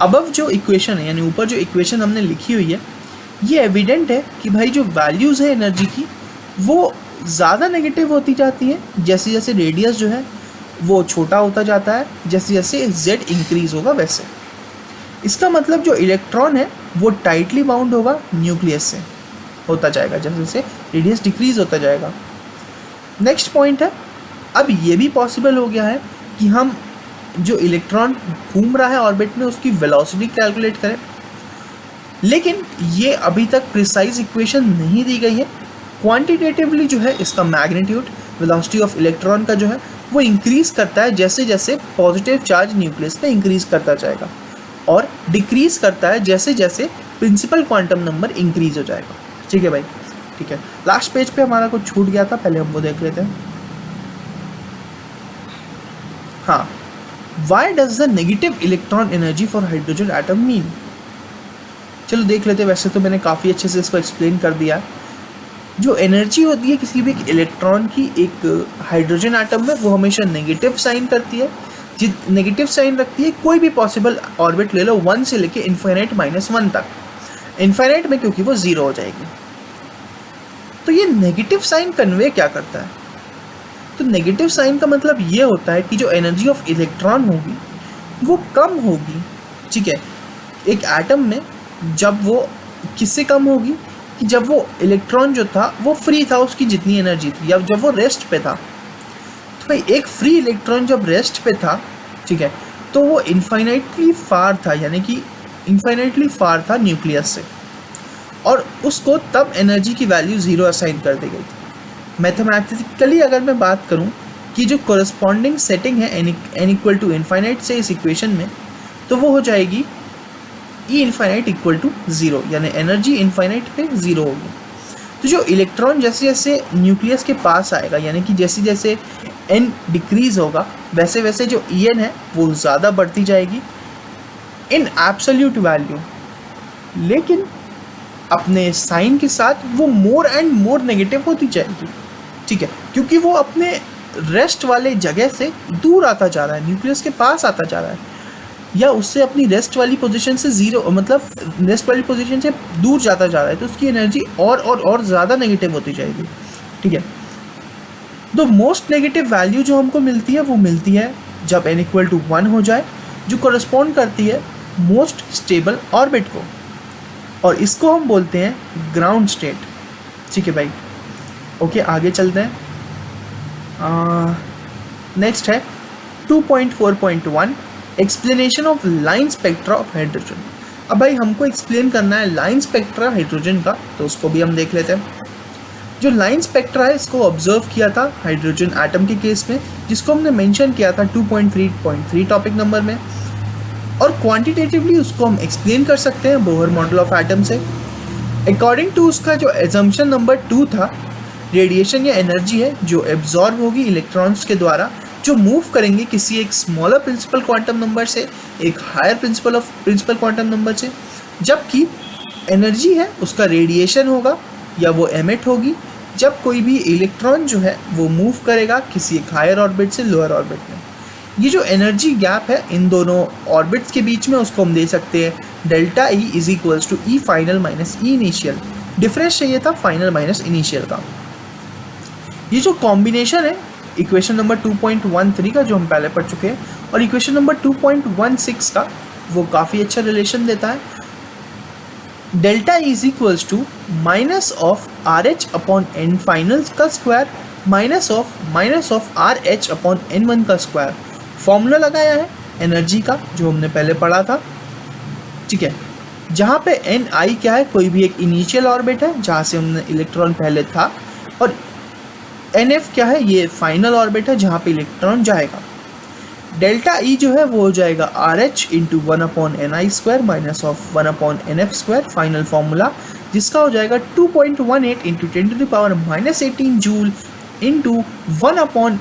अबव जो इक्वेशन है, यानी ऊपर जो इक्वेशन हमने लिखी हुई है, ये एविडेंट है कि भाई जो वैल्यूज़ है एनर्जी की वो ज़्यादा नेगेटिव होती जाती है जैसे जैसे रेडियस जो है वो छोटा होता जाता है, जैसे जैसे z इंक्रीज़ होगा वैसे। इसका मतलब जो इलेक्ट्रॉन है वो टाइटली बाउंड होगा न्यूक्लियस से होता जाएगा जैसे जैसे रेडियस डिक्रीज होता जाएगा। नेक्स्ट पॉइंट है, अब ये भी पॉसिबल हो गया है कि हम जो इलेक्ट्रॉन घूम रहा है ऑर्बिट में उसकी वेलोसिटी कैलकुलेट करें, लेकिन ये अभी तक प्रिसाइज इक्वेशन नहीं दी गई है। क्वांटिटेटिवली जो है इसका मैग्नीट्यूड वेलोसिटी ऑफ इलेक्ट्रॉन का जो है वो इंक्रीज करता है जैसे जैसे पॉजिटिव चार्ज न्यूक्लियस पे इंक्रीज करता जाएगा, और डिक्रीज करता है जैसे जैसे प्रिंसिपल क्वांटम नंबर इंक्रीज हो जाएगा। ठीक है भाई, ठीक है। लास्ट पेज पे हमारा कुछ छूट गया था, पहले हम वो देख लेते हैं। हाँ, why does the negative electron energy for hydrogen atom mean. चलो देख लेते हैं। वैसे तो मैंने काफ़ी अच्छे से इसको एक्सप्लेन कर दिया। जो एनर्जी होती है किसी भी एक इलेक्ट्रॉन की एक हाइड्रोजन एटम में, वो हमेशा नेगेटिव साइन करती है। नेगेटिव साइन रखती है कोई भी पॉसिबल ऑर्बिट ले लो, 1 से लेके इन्फिनिट -1 तक। इन्फिनिट में क्योंकि वो 0 हो जाएगी। तो ये नेगेटिव साइन कन्वे क्या करता है? तो नेगेटिव साइन का मतलब ये होता है कि जो एनर्जी ऑफ इलेक्ट्रॉन होगी वो कम होगी। ठीक है, एक एटम में जब वो किससे कम होगी कि जब वो इलेक्ट्रॉन जो था वो फ्री था, उसकी जितनी एनर्जी थी, या जब वो रेस्ट पे था। तो भाई एक फ्री इलेक्ट्रॉन जब रेस्ट पे था, ठीक है, तो वो इन्फाइनाइटली फार था, यानी कि इन्फाइनाइटली फार था न्यूक्लियस से, और उसको तब एनर्जी की वैल्यू 0 असाइन कर दी गई थी। मैथमेटिकली अगर मैं बात करूं कि जो कोरस्पॉन्डिंग सेटिंग है n इक्वल टू इन्फाइनाइट से इस इक्वेशन में, तो वो हो जाएगी E इन्फाइनाइट इक्वल टू 0, यानी एनर्जी इन्फाइनाइट पे 0 होगी। तो जो इलेक्ट्रॉन जैसे जैसे न्यूक्लियस के पास आएगा, यानी कि जैसे जैसे n डिक्रीज होगा वैसे वैसे जो En है वो ज़्यादा बढ़ती जाएगी इन एब्सोल्यूट वैल्यू, लेकिन अपने साइन के साथ वो मोर एंड मोर नेगेटिव होती जाएगी। ठीक है, क्योंकि वो अपने रेस्ट वाले जगह से दूर आता जा रहा है, न्यूक्लियस के पास आता जा रहा है, या उससे अपनी रेस्ट वाली पोजीशन से 0 मतलब रेस्ट वाली पोजीशन से दूर जाता जा रहा है, तो उसकी एनर्जी और ज़्यादा नेगेटिव होती जाएगी। ठीक है, तो मोस्ट नेगेटिव वैल्यू जो हमको मिलती है वो मिलती है जब n इक्वल टू 1 हो जाए, जो कोरस्पॉन्ड करती है मोस्ट स्टेबल ऑर्बिट को, और इसको हम बोलते हैं ग्राउंड स्टेट। ठीक है भाई, ओके, आगे चलते हैं। नेक्स्ट है 2.4.1 explanation of line spectra of hydrogen. अब भाई हमको एक्सप्लेन करना है लाइन स्पेक्ट्रा हाइड्रोजन का, तो उसको भी हम देख लेते हैं। जो लाइन स्पेक्ट्रा है इसको ऑब्जर्व किया था हाइड्रोजन एटम के केस में, जिसको हमने मेंशन किया था 2.3.3 टॉपिक नंबर में, और क्वांटिटेटिवली उसको हम एक्सप्लेन कर सकते हैं बोहर मॉडल ऑफ एटम से। अकॉर्डिंग टू उसका जो एजम्पशन नंबर 2 था, रेडिएशन या एनर्जी है जो एब्जॉर्ब होगी इलेक्ट्रॉन्स के द्वारा जो मूव करेंगे किसी एक स्मॉलर प्रिंसिपल क्वांटम नंबर से एक हायर प्रिंसिपल क्वांटम नंबर से, जबकि एनर्जी है उसका रेडिएशन होगा या वो एमिट होगी जब कोई भी इलेक्ट्रॉन जो है वो मूव करेगा किसी एक हायर ऑर्बिट से लोअर ऑर्बिट में। ये जो एनर्जी गैप है इन दोनों ऑर्बिट्स के बीच में उसको हम दे सकते हैं delta E is equals to E final minus E initial. Difference चाहिए था फाइनल माइनस इनिशियल का। ये जो कॉम्बिनेशन है इक्वेशन नंबर 2.13 का जो हम पहले पढ़ चुके हैं और इक्वेशन नंबर 2.16 का, वो काफ़ी अच्छा रिलेशन देता है। Delta is equals to minus of R H upon N final का square minus of R H upon N one का स्क्वायर। फॉर्मूला लगाया है एनर्जी का जो हमने पहले पढ़ा था, ठीक है, जहाँ पे एन आई क्या है, कोई भी एक इनिशियल ऑर्बिट है जहाँ से हमने इलेक्ट्रॉन पहले था, और एन एफ क्या है, ये फाइनल ऑर्बिट है जहाँ पे इलेक्ट्रॉन जाएगा। डेल्टा ई जो है वो हो जाएगा R H into 1/ni square minus of 1/nf square, final formula जिसका हो जाएगा 2.18 into 10⁻⁻18 joule into 1/n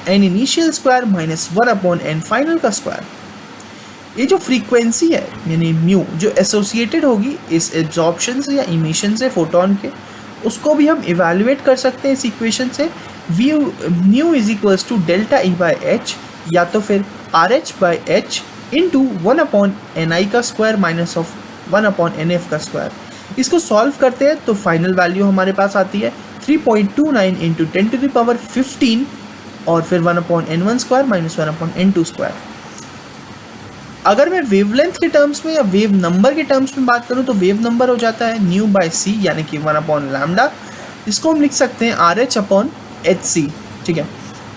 initial square minus 1/n final का स्क्वायर। ये जो फ्रीक्वेंसी है यानी म्यू जो एसोसिएटेड होगी इस एब्जॉर्प्शन से या इमिशन से फोटोन के, उसको भी हम इवेल्युएट कर सकते हैं इस इक्वेशन से। Mu is equals to delta E by H या तो फिर R H by H into 1/ni का स्क्वायर माइनस ऑफ 1/nf का स्क्वायर। इसको सॉल्व करते हैं तो फाइनल वैल्यू हमारे पास आती है 3.29 इंटू 10⁻15 और फिर 1/n1 square minus 1/n2 square. अगर मैं वेवलेंथ के टर्म्स में या वेव नंबर के टर्म्स में बात करूं तो वेव नंबर हो जाता है न्यू बाई सी यानी कि 1/λ। इसको हम लिख सकते हैं R H upon H C, ठीक है।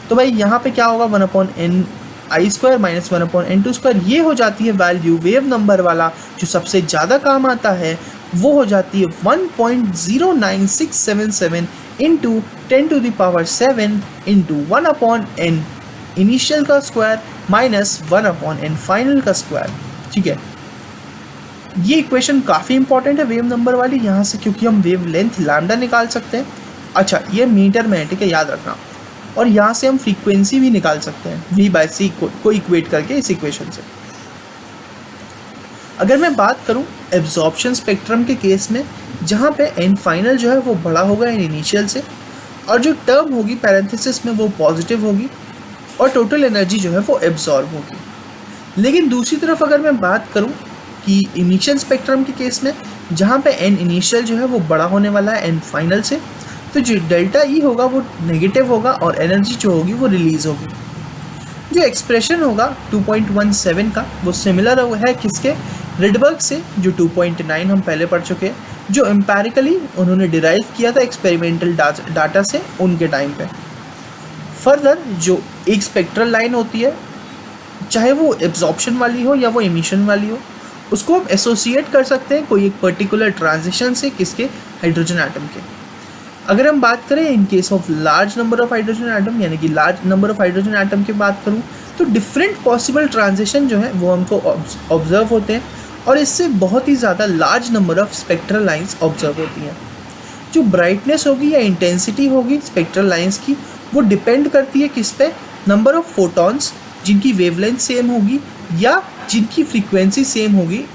तो भाई यहाँ पे क्या होगा 1/ni square minus 1/n2 square. ये हो जाती है वैल्यू वेव नंबर वाला जो सबसे ज़्यादा काम आता है, वो हो जाती है 1.09677 इंटू 10⁻7 इंटू 1/n इनिशियल का स्क्वायर माइनस 1/n फाइनल का स्क्वायर, ठीक है। ये इक्वेशन काफ़ी इंपॉर्टेंट है वेव नंबर वाली यहाँ से, क्योंकि हम वेव लेंथ लैम्डा निकाल सकते हैं। अच्छा, ये मीटर में है, ठीक है, याद रखना। और यहाँ से हम फ्रीक्वेंसी भी निकाल सकते हैं v/c को इक्वेट करके इस इक्वेशन से। अगर मैं बात करूँ एब्जॉर्प्शन स्पेक्ट्रम के केस में, जहाँ पे n फाइनल जो है वो बड़ा होगा n इनिशियल से, और जो टर्म होगी पैरेंथेसिस में वो पॉजिटिव होगी, और टोटल एनर्जी जो है वो एब्जॉर्ब होगी। लेकिन दूसरी तरफ अगर मैं बात करूं कि इमिशन स्पेक्ट्रम के केस में, जहां पे एन इनिशियल जो है वो बड़ा होने वाला है एन फाइनल से, तो जो डेल्टा ई होगा वो नेगेटिव होगा और एनर्जी जो होगी वो रिलीज़ होगी। जो एक्सप्रेशन होगा 2.17 का वो सिमिलर है किसके, रिडबर्ग से, जो 2.9 हम पहले पढ़ चुके हैं, जो एम्पेरिकली उन्होंने डिराइव किया था एक्सपेरिमेंटल डाटा से उनके टाइम पे। फर्दर जो एक स्पेक्ट्रल लाइन होती है, चाहे वो एब्जॉर्प्शन वाली हो या वो इमिशन वाली हो, उसको हम एसोसिएट कर सकते हैं कोई एक पर्टिकुलर ट्रांजिशन से, किसके, हाइड्रोजन एटम के। अगर हम बात करें in case of large number of hydrogen atom, यानी कि large number of hydrogen atom की बात करूं, तो डिफरेंट पॉसिबल ट्रांजिशन जो है वो हमको ऑब्जर्व होते हैं, और इससे बहुत ही ज़्यादा large number of spectral lines observe होती हैं। जो ब्राइटनेस होगी या इंटेंसिटी होगी स्पेक्ट्रल लाइंस की, वो डिपेंड करती है किस पे, नंबर ऑफ फोटॉन्स जिनकी वेवलेंथ सेम होगी या जिनकी फ्रीक्वेंसी सेम होगी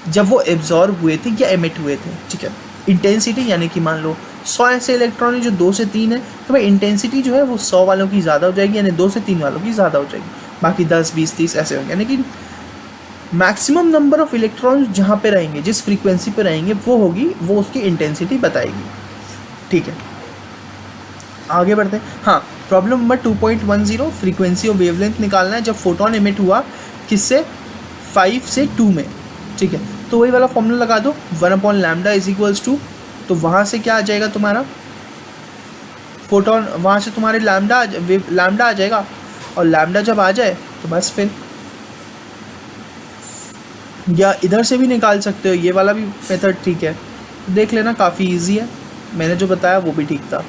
जब वो एब्जॉर्ब हुए थे या एमिट हुए थे, ठीक है। इंटेंसिटी यानी कि मान लो 100 ऐसे इलेक्ट्रॉन है जो 2 से 3 है, तो भाई इंटेंसिटी जो है वो 100 वालों की ज़्यादा हो जाएगी, यानी 2 से 3 वालों की ज़्यादा हो जाएगी, बाकी 10, 20, 30 ऐसे होंगे, यानी कि मैक्सिमम नंबर ऑफ इलेक्ट्रॉन्स जहाँ पे रहेंगे, जिस फ्रीक्वेंसी पे रहेंगे वो होगी, वो उसकी इंटेंसिटी बताएगी, ठीक है। आगे बढ़ते हैं। हाँ, प्रॉब्लम नंबर 2.10 फ्रीक्वेंसी और वेवलेंथ निकालना है जब फोटोन एमिट हुआ किससे, 5 से 2 में, ठीक है। तो वही वाला फॉर्मूला लगा दो 1/λ इज इक्वल्स टू, तो वहाँ से क्या आ जाएगा तुम्हारा फोटोन, वहाँ से तुम्हारे लैम्डा आ जाएगा और लैम्डा जब आ जाए तो बस फिर, या इधर से भी निकाल सकते हो, ये वाला भी मेथड ठीक है, देख लेना, काफ़ी इजी है, मैंने जो बताया वो भी ठीक था।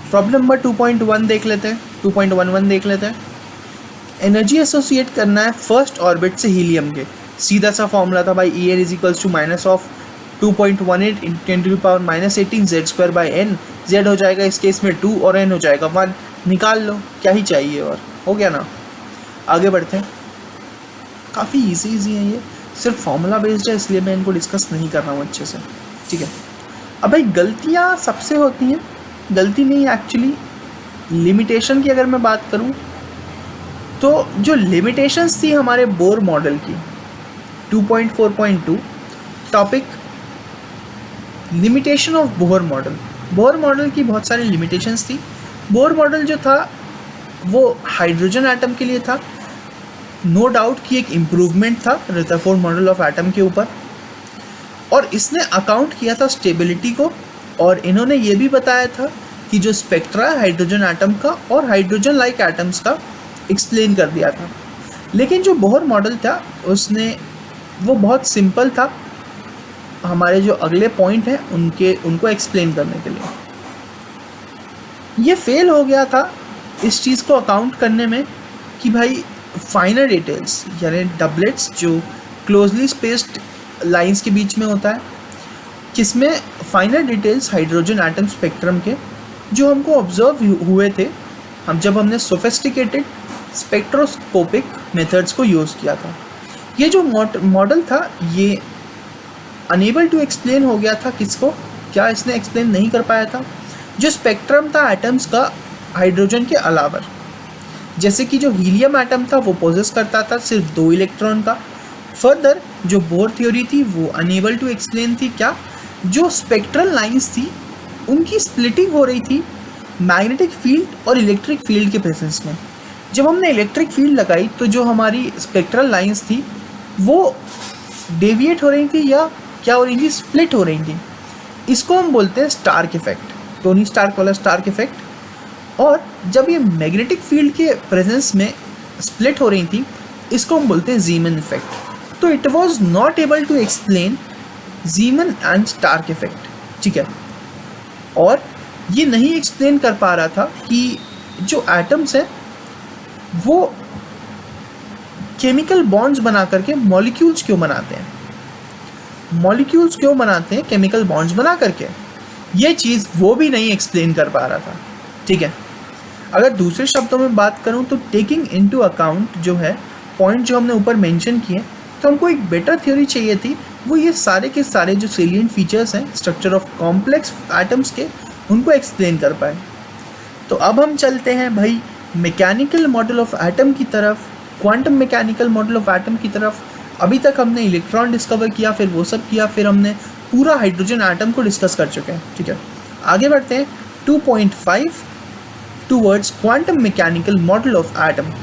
प्रॉब्लम नंबर 2.1 देख लेते हैं, 2.11 देख लेते हैं। एनर्जी एसोसिएट करना है फर्स्ट ऑर्बिट से हीलियम के, सीधा सा फॉर्मूला था भाई, EN is equals to minus of 2.18 × 10⁻18 Z²/n, Z हो जाएगा इस केस में 2 और n हो जाएगा 1, निकाल लो, क्या ही चाहिए, और हो गया ना। आगे बढ़ते हैं, काफ़ी इजी है ये, सिर्फ फॉर्मूला बेस्ड है इसलिए मैं इनको डिस्कस नहीं कर रहा हूँ अच्छे से, ठीक है। अब भाई गलतियाँ सबसे होती हैं, गलती नहीं एक्चुअली, लिमिटेशन की अगर मैं बात करूँ तो जो लिमिटेशंस थी हमारे बोर मॉडल की 2.4.2 topic limitation of Bohr model, Bohr model की बहुत सारी लिमिटेशंस थी। बोर मॉडल जो था वो हाइड्रोजन एटम के लिए था, नो डाउट कि एक इम्प्रूवमेंट था रदरफोर्ड मॉडल ऑफ एटम के ऊपर, और इसने अकाउंट किया था स्टेबिलिटी को, और इन्होंने ये भी बताया था कि जो स्पेक्ट्रा है हाइड्रोजन एटम का और हाइड्रोजन लाइक एटम्स का एक्सप्लेन कर दिया था। लेकिन जो बोर मॉडल था उसने वो बहुत सिंपल था हमारे जो अगले पॉइंट हैं उनको एक्सप्लेन करने के लिए। ये फेल हो गया था इस चीज़ को अकाउंट करने में कि भाई फाइनर डिटेल्स यानी डबलेट्स जो क्लोजली स्पेस्ड लाइंस के बीच में होता है, किसमें फाइनर डिटेल्स हाइड्रोजन एटम स्पेक्ट्रम के जो हमको ऑब्जर्व हुए थे जब हमने सोफिस्टिकेटेड स्पेक्ट्रोस्कोपिक मेथड्स को यूज़ किया था। ये जो मॉडल था ये अनेबल टू एक्सप्लेन हो गया था, किसको, क्या इसने एक्सप्लेन नहीं कर पाया था, जो स्पेक्ट्रम था एटम्स का हाइड्रोजन के अलावा, जैसे कि जो हीलियम एटम था वो पोजेस करता था सिर्फ 2 इलेक्ट्रॉन का। फर्दर जो बोर थ्योरी थी वो अनेबल टू एक्सप्लेन थी क्या, जो स्पेक्ट्रल लाइंस थी उनकी स्प्लिटिंग हो रही थी मैग्नेटिक फील्ड और इलेक्ट्रिक फील्ड के प्रेजेंस में। जब हमने इलेक्ट्रिक फील्ड लगाई तो जो हमारी स्पेक्ट्रल लाइंस थी वो डेविएट हो रही थी या क्या हो रही थी, स्प्लिट हो रही थी। इसको हम बोलते हैं स्टार्क इफेक्ट, टोनी स्टार्क वाला स्टार्क इफेक्ट। और जब ये मैग्नेटिक फील्ड के प्रेजेंस में स्प्लिट हो रही थी इसको हम बोलते हैं ज़ीमन इफेक्ट। तो it was not able to explain Zeeman and Stark effect, ठीक है। और ये नहीं एक्सप्लेन कर पा रहा था कि जो एटम्स हैं वो केमिकल बॉन्ड्स बना करके मॉलिक्यूल्स क्यों बनाते हैं, मॉलिक्यूल्स क्यों बनाते हैं केमिकल बॉन्ड्स बना करके, ये चीज़ वो भी नहीं एक्सप्लेन कर पा रहा था, ठीक है। अगर दूसरे शब्दों में बात करूं तो टेकिंग इनटू अकाउंट जो है पॉइंट जो हमने ऊपर मेंशन किए, तो हमको एक बेटर थ्योरी चाहिए थी, वो ये सारे के सारे जो सेलिएंट फीचर्स हैं स्ट्रक्चर ऑफ कॉम्प्लेक्स एटम्स के उनको एक्सप्लेन कर पाए। तो अब हम चलते हैं भाई मैकेनिकल मॉडल ऑफ एटम की तरफ, quantum mechanical model of atom की तरफ। अभी तक हमने इलेक्ट्रॉन डिस्कवर किया, फिर वो सब किया, फिर हमने पूरा हाइड्रोजन एटम को डिस्कस कर चुके हैं, ठीक है। आगे बढ़ते हैं 2.5 towards quantum mechanical model of atom.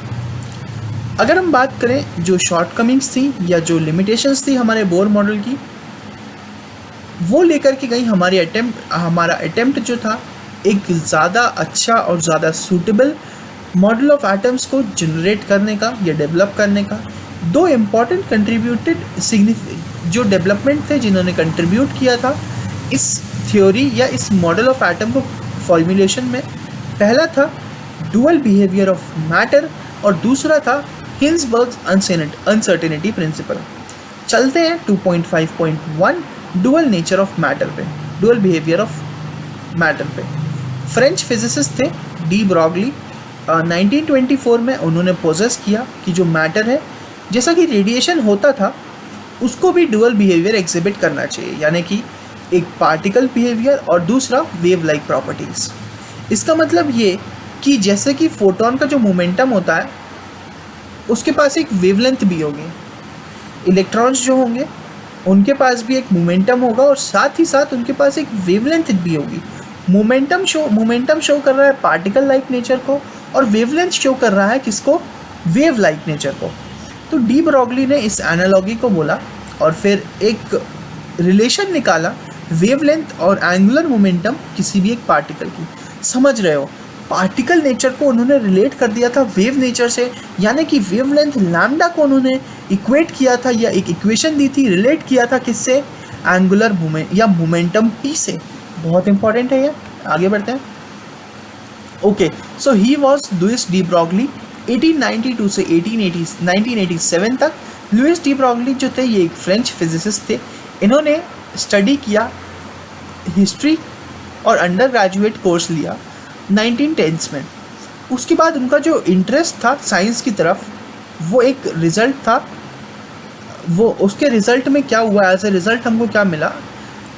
अगर हम बात करें जो शॉर्टकमिंग्स थी या जो लिमिटेशंस थी हमारे बोर मॉडल की, वो लेकर के गई हमारा अटेम्प्ट जो था एक ज़्यादा अच्छा और ज़्यादा सूटेबल मॉडल ऑफ एटम्स को जनरेट करने का या डेवलप करने का। 2 इम्पॉर्टेंट कंट्रीब्यूटेड जो डेवलपमेंट थे जिन्होंने कंट्रीब्यूट किया था इस थ्योरी या इस मॉडल ऑफ एटम को फॉर्मुलेशन में। पहला था डुअल बिहेवियर ऑफ मैटर और दूसरा था हिल्सबर्ग्स अनसर्टेनिटी प्रिंसिपल। चलते हैं 2.5.1 डुअल नेचर ऑफ मैटर पे, डुअल बिहेवियर ऑफ मैटर पे। फ्रेंच फिजिसिस्ट थे डी ब्रॉगली, 1924 में उन्होंने पोजेस किया कि जो मैटर है जैसा कि रेडिएशन होता था उसको भी डुअल बिहेवियर एग्जिबिट करना चाहिए, यानी कि एक पार्टिकल बिहेवियर और दूसरा वेव लाइक प्रॉपर्टीज़। इसका मतलब ये कि जैसे कि फोटोन का जो मोमेंटम होता है उसके पास एक वेवलेंथ भी होगी, इलेक्ट्रॉन्स जो होंगे उनके पास भी एक मोमेंटम होगा और साथ ही साथ उनके पास एक वेवलेंथ भी होगी। मोमेंटम शो कर रहा है पार्टिकल लाइक नेचर को और वेवलेंथ शो कर रहा है किसको, वेव लाइक नेचर को। तो डी ब्रॉगली ने इस एनालॉजी को बोला और फिर एक रिलेशन निकाला वेवलेंथ और एंगुलर मोमेंटम किसी भी एक पार्टिकल की। समझ रहे हो, पार्टिकल नेचर को उन्होंने रिलेट कर दिया था वेव नेचर से, यानी कि वेवलेंथ लैम्डा को उन्होंने इक्वेट किया था या एक इक्वेशन दी थी, रिलेट किया था किससे, एंगुलर मोमेंट या मोमेंटम p से। बहुत इंपॉर्टेंट है ये, आगे बढ़ते हैं। Okay, so he was Louis de Broglie 1892 से 1987 तक। लुइस डी ब्रॉगली जो थे ये एक फ्रेंच फिजिसिस्ट थे। इन्होंने स्टडी किया हिस्ट्री और अंडर ग्रेजुएट कोर्स लिया 1910s में। उसके बाद उनका जो इंटरेस्ट था साइंस की तरफ वो एक रिज़ल्ट था, वो उसके रिज़ल्ट में क्या हुआ, एज ए रिज़ल्ट हमको क्या मिला,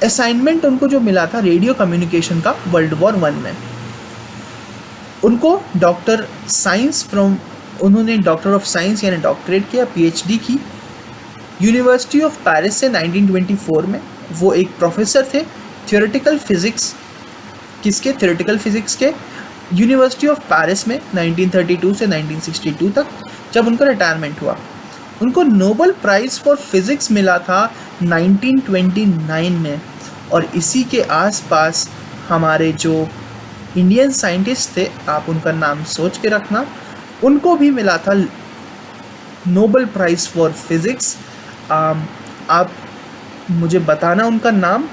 असाइनमेंट उनको जो मिला था रेडियो कम्युनिकेशन का वर्ल्ड वॉर 1 में। उनको डॉक्टर साइंस फ्रॉम, उन्होंने डॉक्टर ऑफ साइंस यानी डॉक्टरेट किया, PhD की यूनिवर्सिटी ऑफ पेरिस से 1924 में। वो एक प्रोफेसर थे थियोरेटिकल फिज़िक्स, किसके, थियोरेटिकल फिज़िक्स के, यूनिवर्सिटी ऑफ पेरिस में 1932 से 1962 तक, जब उनका रिटायरमेंट हुआ। उनको नोबेल प्राइज़ फॉर फिज़िक्स मिला था 1929 में। और इसी के आसपास हमारे जो इंडियन साइंटिस्ट थे, आप उनका नाम सोच के रखना, उनको भी मिला था नोबेल प्राइज़ फॉर फिज़िक्स। आप मुझे बताना उनका नाम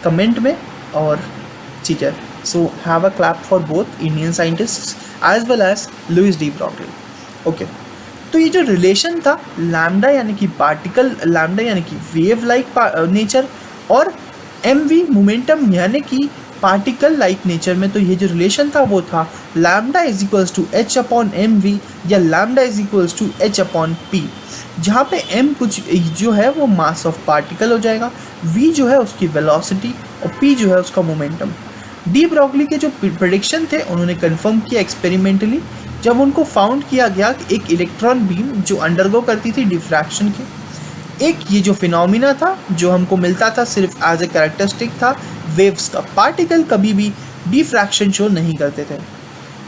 कमेंट में, और ठीक है। So have a clap for both Indian scientists as well as Louis de Broglie. Okay, तो ये जो रिलेशन था लैम्डा यानी कि पार्टिकल, लैम्डा यानी कि वेव लाइक नेचर, और mv मोमेंटम यानी कि पार्टिकल लाइक नेचर में, तो ये जो रिलेशन था वो था lambda is equals to h upon mv या lambda is equals to h upon p, जहाँ पे m कुछ जो है वो मास ऑफ पार्टिकल हो जाएगा, v जो है उसकी वेलोसिटी और p जो है उसका मोमेंटम। डी ब्रॉगली के जो प्रेडिक्शन थे उन्होंने कंफर्म किया एक्सपेरिमेंटली, जब उनको फाउंड किया गया कि एक इलेक्ट्रॉन बीम जो अंडरगो करती थी डिफ्रैक्शन के, एक ये जो फिनोमिना था जो हमको मिलता था सिर्फ एज ए कैरेक्टरिस्टिक था वेव्स का, पार्टिकल कभी भी डिफ्रैक्शन शो नहीं करते थे।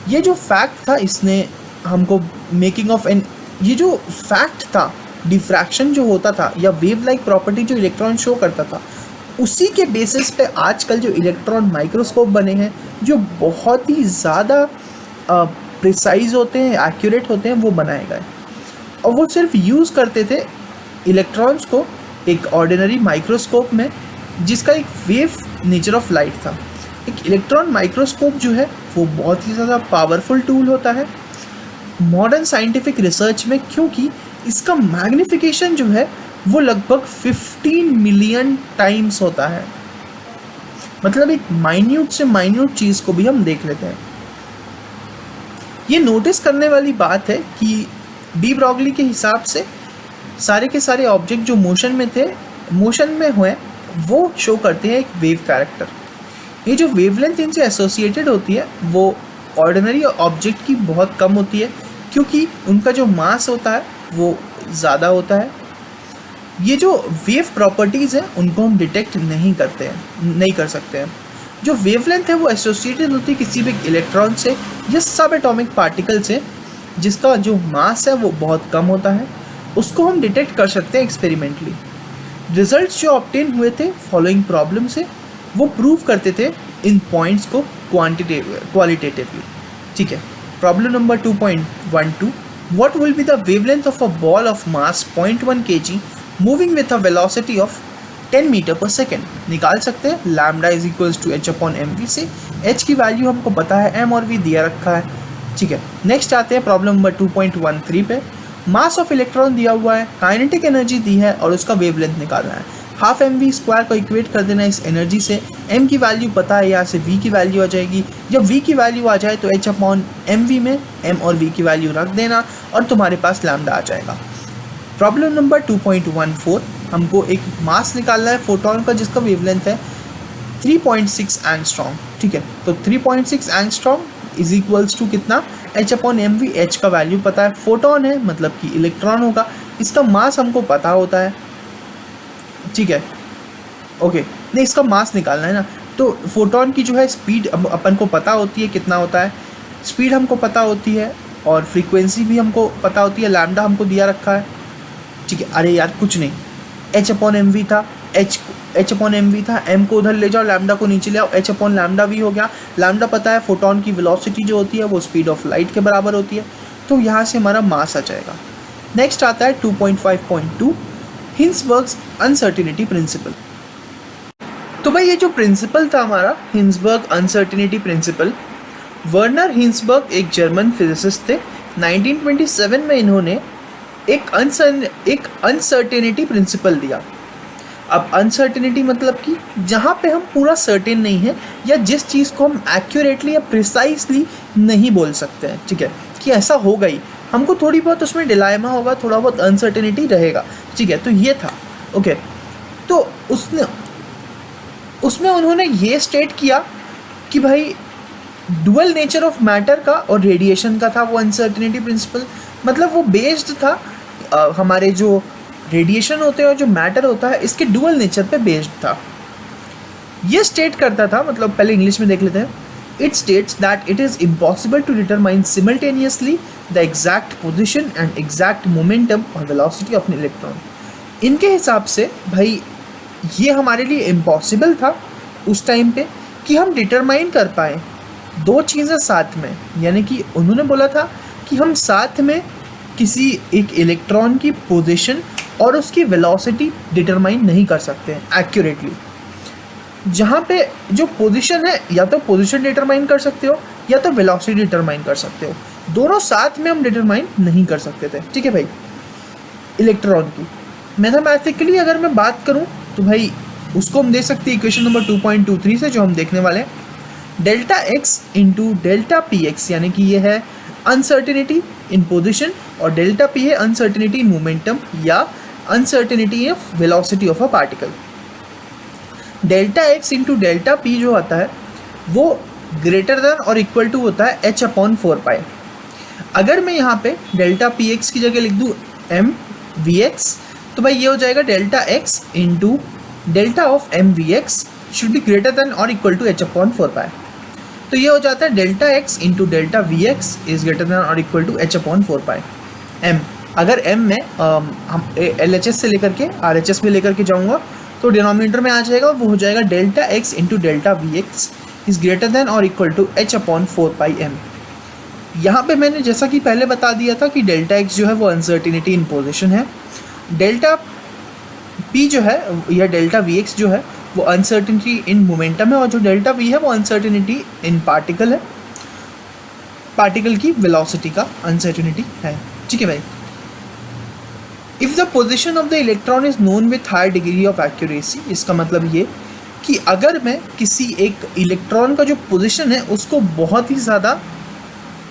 ये जो फैक्ट था इसने हमको मेकिंग ऑफ एन, ये जो फैक्ट था डिफ्रैक्शन जो होता था या वेव लाइक प्रॉपर्टी जो इलेक्ट्रॉन शो करता था, उसी के बेसिस पे आजकल जो इलेक्ट्रॉन माइक्रोस्कोप बने हैं जो बहुत ही ज़्यादा प्रिसाइज होते हैं, एक्यूरेट होते हैं, वो बनाए गए। और वो सिर्फ यूज़ करते थे इलेक्ट्रॉन्स को एक ऑर्डिनरी माइक्रोस्कोप में, जिसका एक वेव नेचर ऑफ लाइट था। एक इलेक्ट्रॉन माइक्रोस्कोप जो है वो बहुत ही ज़्यादा पावरफुल टूल होता है मॉडर्न साइंटिफिक रिसर्च में, क्योंकि इसका मैग्निफिकेशन जो है वो लगभग 15 मिलियन टाइम्स होता है। मतलब एक माइन्यूट से माइन्यूट चीज़ को भी हम देख लेते हैं। ये नोटिस करने वाली बात है कि डी ब्रॉगली के हिसाब से सारे के सारे ऑब्जेक्ट जो मोशन में थे, मोशन में हुए, वो शो करते हैं एक वेव कैरेक्टर। ये जो वेवलेंथ इनसे एसोसिएटेड होती है वो ऑर्डिनरी ऑब्जेक्ट की बहुत कम होती है, क्योंकि उनका जो मास होता है वो ज़्यादा होता है। ये जो वेव प्रॉपर्टीज़ हैं उनको हम डिटेक्ट नहीं कर सकते हैं। जो वेवलेंथ है वो एसोसिएटेड होती है किसी भी इलेक्ट्रॉन से या सब एटॉमिक पार्टिकल से जिसका जो मास है वो बहुत कम होता है, उसको हम डिटेक्ट कर सकते हैं एक्सपेरिमेंटली। रिजल्ट्स जो ऑब्टेन हुए थे फॉलोइंग प्रॉब्लम से, वो प्रूव करते थे इन पॉइंट्स को क्वालिटेटिवली। ठीक है, problem number 2.12, what will be the wavelength of a ball of mass 0.1 kg moving with a velocity of 10 metre per second. निकाल सकते हैं lambda is equals to h upon mv से। h की value हमको पता है, m और v दिया रखा है। ठीक है, नेक्स्ट आते हैं प्रॉब्लम नंबर 2.13 पे। मास ऑफ इलेक्ट्रॉन दिया हुआ है, काइनेटिक एनर्जी दी है और उसका वेवलेंथ निकालना है। हाफ mv स्क्वायर को इक्वेट कर देना इस एनर्जी से। m की वैल्यू पता है, यहाँ से v की वैल्यू आ जाएगी। जब v की वैल्यू आ जाए तो h अपॉन mv में m और v की वैल्यू रख देना और तुम्हारे पास लैम्डा आ जाएगा। प्रॉब्लम नंबर 2.14, हमको एक मास निकालना है फोटोन का जिसका वेवलेंथ है 3.6 एंगस्ट्रॉम। ठीक है, तो 3.6 एंगस्ट्रॉम इज इक्वल्स टू कितना, h अपॉन mv। h का वैल्यू पता है, फोटोन है मतलब कि इलेक्ट्रॉन होगा, इसका मास हमको पता होता है। ठीक है, ओके, नहीं इसका मास निकालना है ना, तो फोटोन की जो है स्पीड अपन को पता होती है कितना होता है, स्पीड हमको पता होती है और फ्रीक्वेंसी भी हमको पता होती है, लैम्डा हमको दिया रखा है। ठीक है, अरे यार कुछ नहीं, h अपॉन mv था, h H upon M V था, एम को उधर ले जाओ, लैम्डा को नीचे ले आओ, एच अपॉन लैम्डा वी हो गया। लैम्डा पता है फोटोन की वेलोसिटी जो होती है वो स्पीड ऑफ लाइट के बराबर होती है, तो यहाँ से हमारा मास आ जाएगा। नेक्स्ट आता है 2.5.2 हिंसबर्ग्स अनसर्टिनिटी प्रिंसिपल। तो भाई ये जो प्रिंसिपल था हमारा Heisenberg uncertainty principle, Werner Heisenberg एक जर्मन फिजिसिस्ट थे। 1927 में इन्होंने एक अनसर्टेनिटी प्रिंसिपल दिया। अब अनसर्टेनिटी मतलब कि जहाँ पे हम पूरा सर्टेन नहीं है, या जिस चीज़ को हम एक्यूरेटली या प्रिसाइसली नहीं बोल सकते हैं, ठीक है, कि ऐसा होगा ही, हमको थोड़ी बहुत उसमें डिलाइमा होगा, थोड़ा बहुत अनसर्टेनिटी रहेगा, ठीक है। तो ये था, ओके। तो उसमें उन्होंने ये स्टेट किया कि भाई डुअल नेचर ऑफ मैटर का और रेडिएशन का था वो अनसर्टेनिटी प्रिंसिपल। मतलब वो बेस्ड था हमारे जो रेडिएशन होते हैं और जो मैटर होता है इसके डुअल नेचर पे बेस्ड था। ये स्टेट करता था, मतलब पहले इंग्लिश में देख लेते हैं। It states that it is impossible to determine simultaneously the exact position and exact momentum और वेलोसिटी ऑफ एन इलेक्ट्रॉन। इनके हिसाब से भाई ये हमारे लिए इम्पॉसिबल था उस टाइम पे कि हम डिटरमाइन कर पाएँ दो चीज़ें साथ में, यानी कि उन्होंने बोला था कि हम साथ में किसी एक इलेक्ट्रॉन की पोजीशन और उसकी वेलोसिटी डिटरमाइन नहीं कर सकते हैं एक्यूरेटली। जहाँ पे जो पोजीशन है, या तो पोजीशन डिटरमाइन कर सकते हो या तो वेलोसिटी डिटरमाइन कर सकते हो, दोनों साथ में हम डिटरमाइन नहीं कर सकते थे, ठीक है भाई। इलेक्ट्रॉन की मैथमेटिकली अगर मैं बात करूँ तो भाई उसको हम दे सकते हैं इक्वेशन नंबर 2.23 से, जो हम देखने वाले हैं। Delta X into delta P x, यानी कि ये है अनसर्टिनिटी इन पोजिशन, और डेल्टा पी है अनसर्टिनिटी इन मोमेंटम या uncertainty of velocity of a particle. Delta X into delta P जो आता है वो ग्रेटर देन और इक्वल टू होता है एच अपॉन 4 पाई। अगर मैं यहाँ पे डेल्टा पी एक्स की जगह लिख दूँ एम वी एक्स, तो भाई ये हो जाएगा delta X into delta of M V X should be greater than और equal to H upon 4 pi. तो ये हो जाता है delta X into delta V X is greater than और equal to H upon 4 pi M. अगर M में हम एल एच एस से लेकर के आर एच एस में लेकर के जाऊँगा तो डिनोमिनेटर में आ जाएगा, वो हो जाएगा delta X into delta V X is greater than और equal to H upon 4 pi M. यहाँ पे मैंने जैसा कि पहले बता दिया था कि डेल्टा एक्स जो है वो अनसर्टिनिटी इन पोजिशन है, डेल्टा पी जो है या डेल्टा वी एक्स जो है वो अनसर्टिनिटी इन मोमेंटम है, और जो डेल्टा वी है वो अनसर्टिनिटी इन पार्टिकल है, पार्टिकल की वेलोसिटी का अनसर्टिनिटी है, ठीक है भाई। If the position of the electron is known with high degree of accuracy, इसका मतलब ये कि अगर मैं किसी एक इलेक्ट्रॉन का जो पोजिशन है उसको बहुत ही ज़्यादा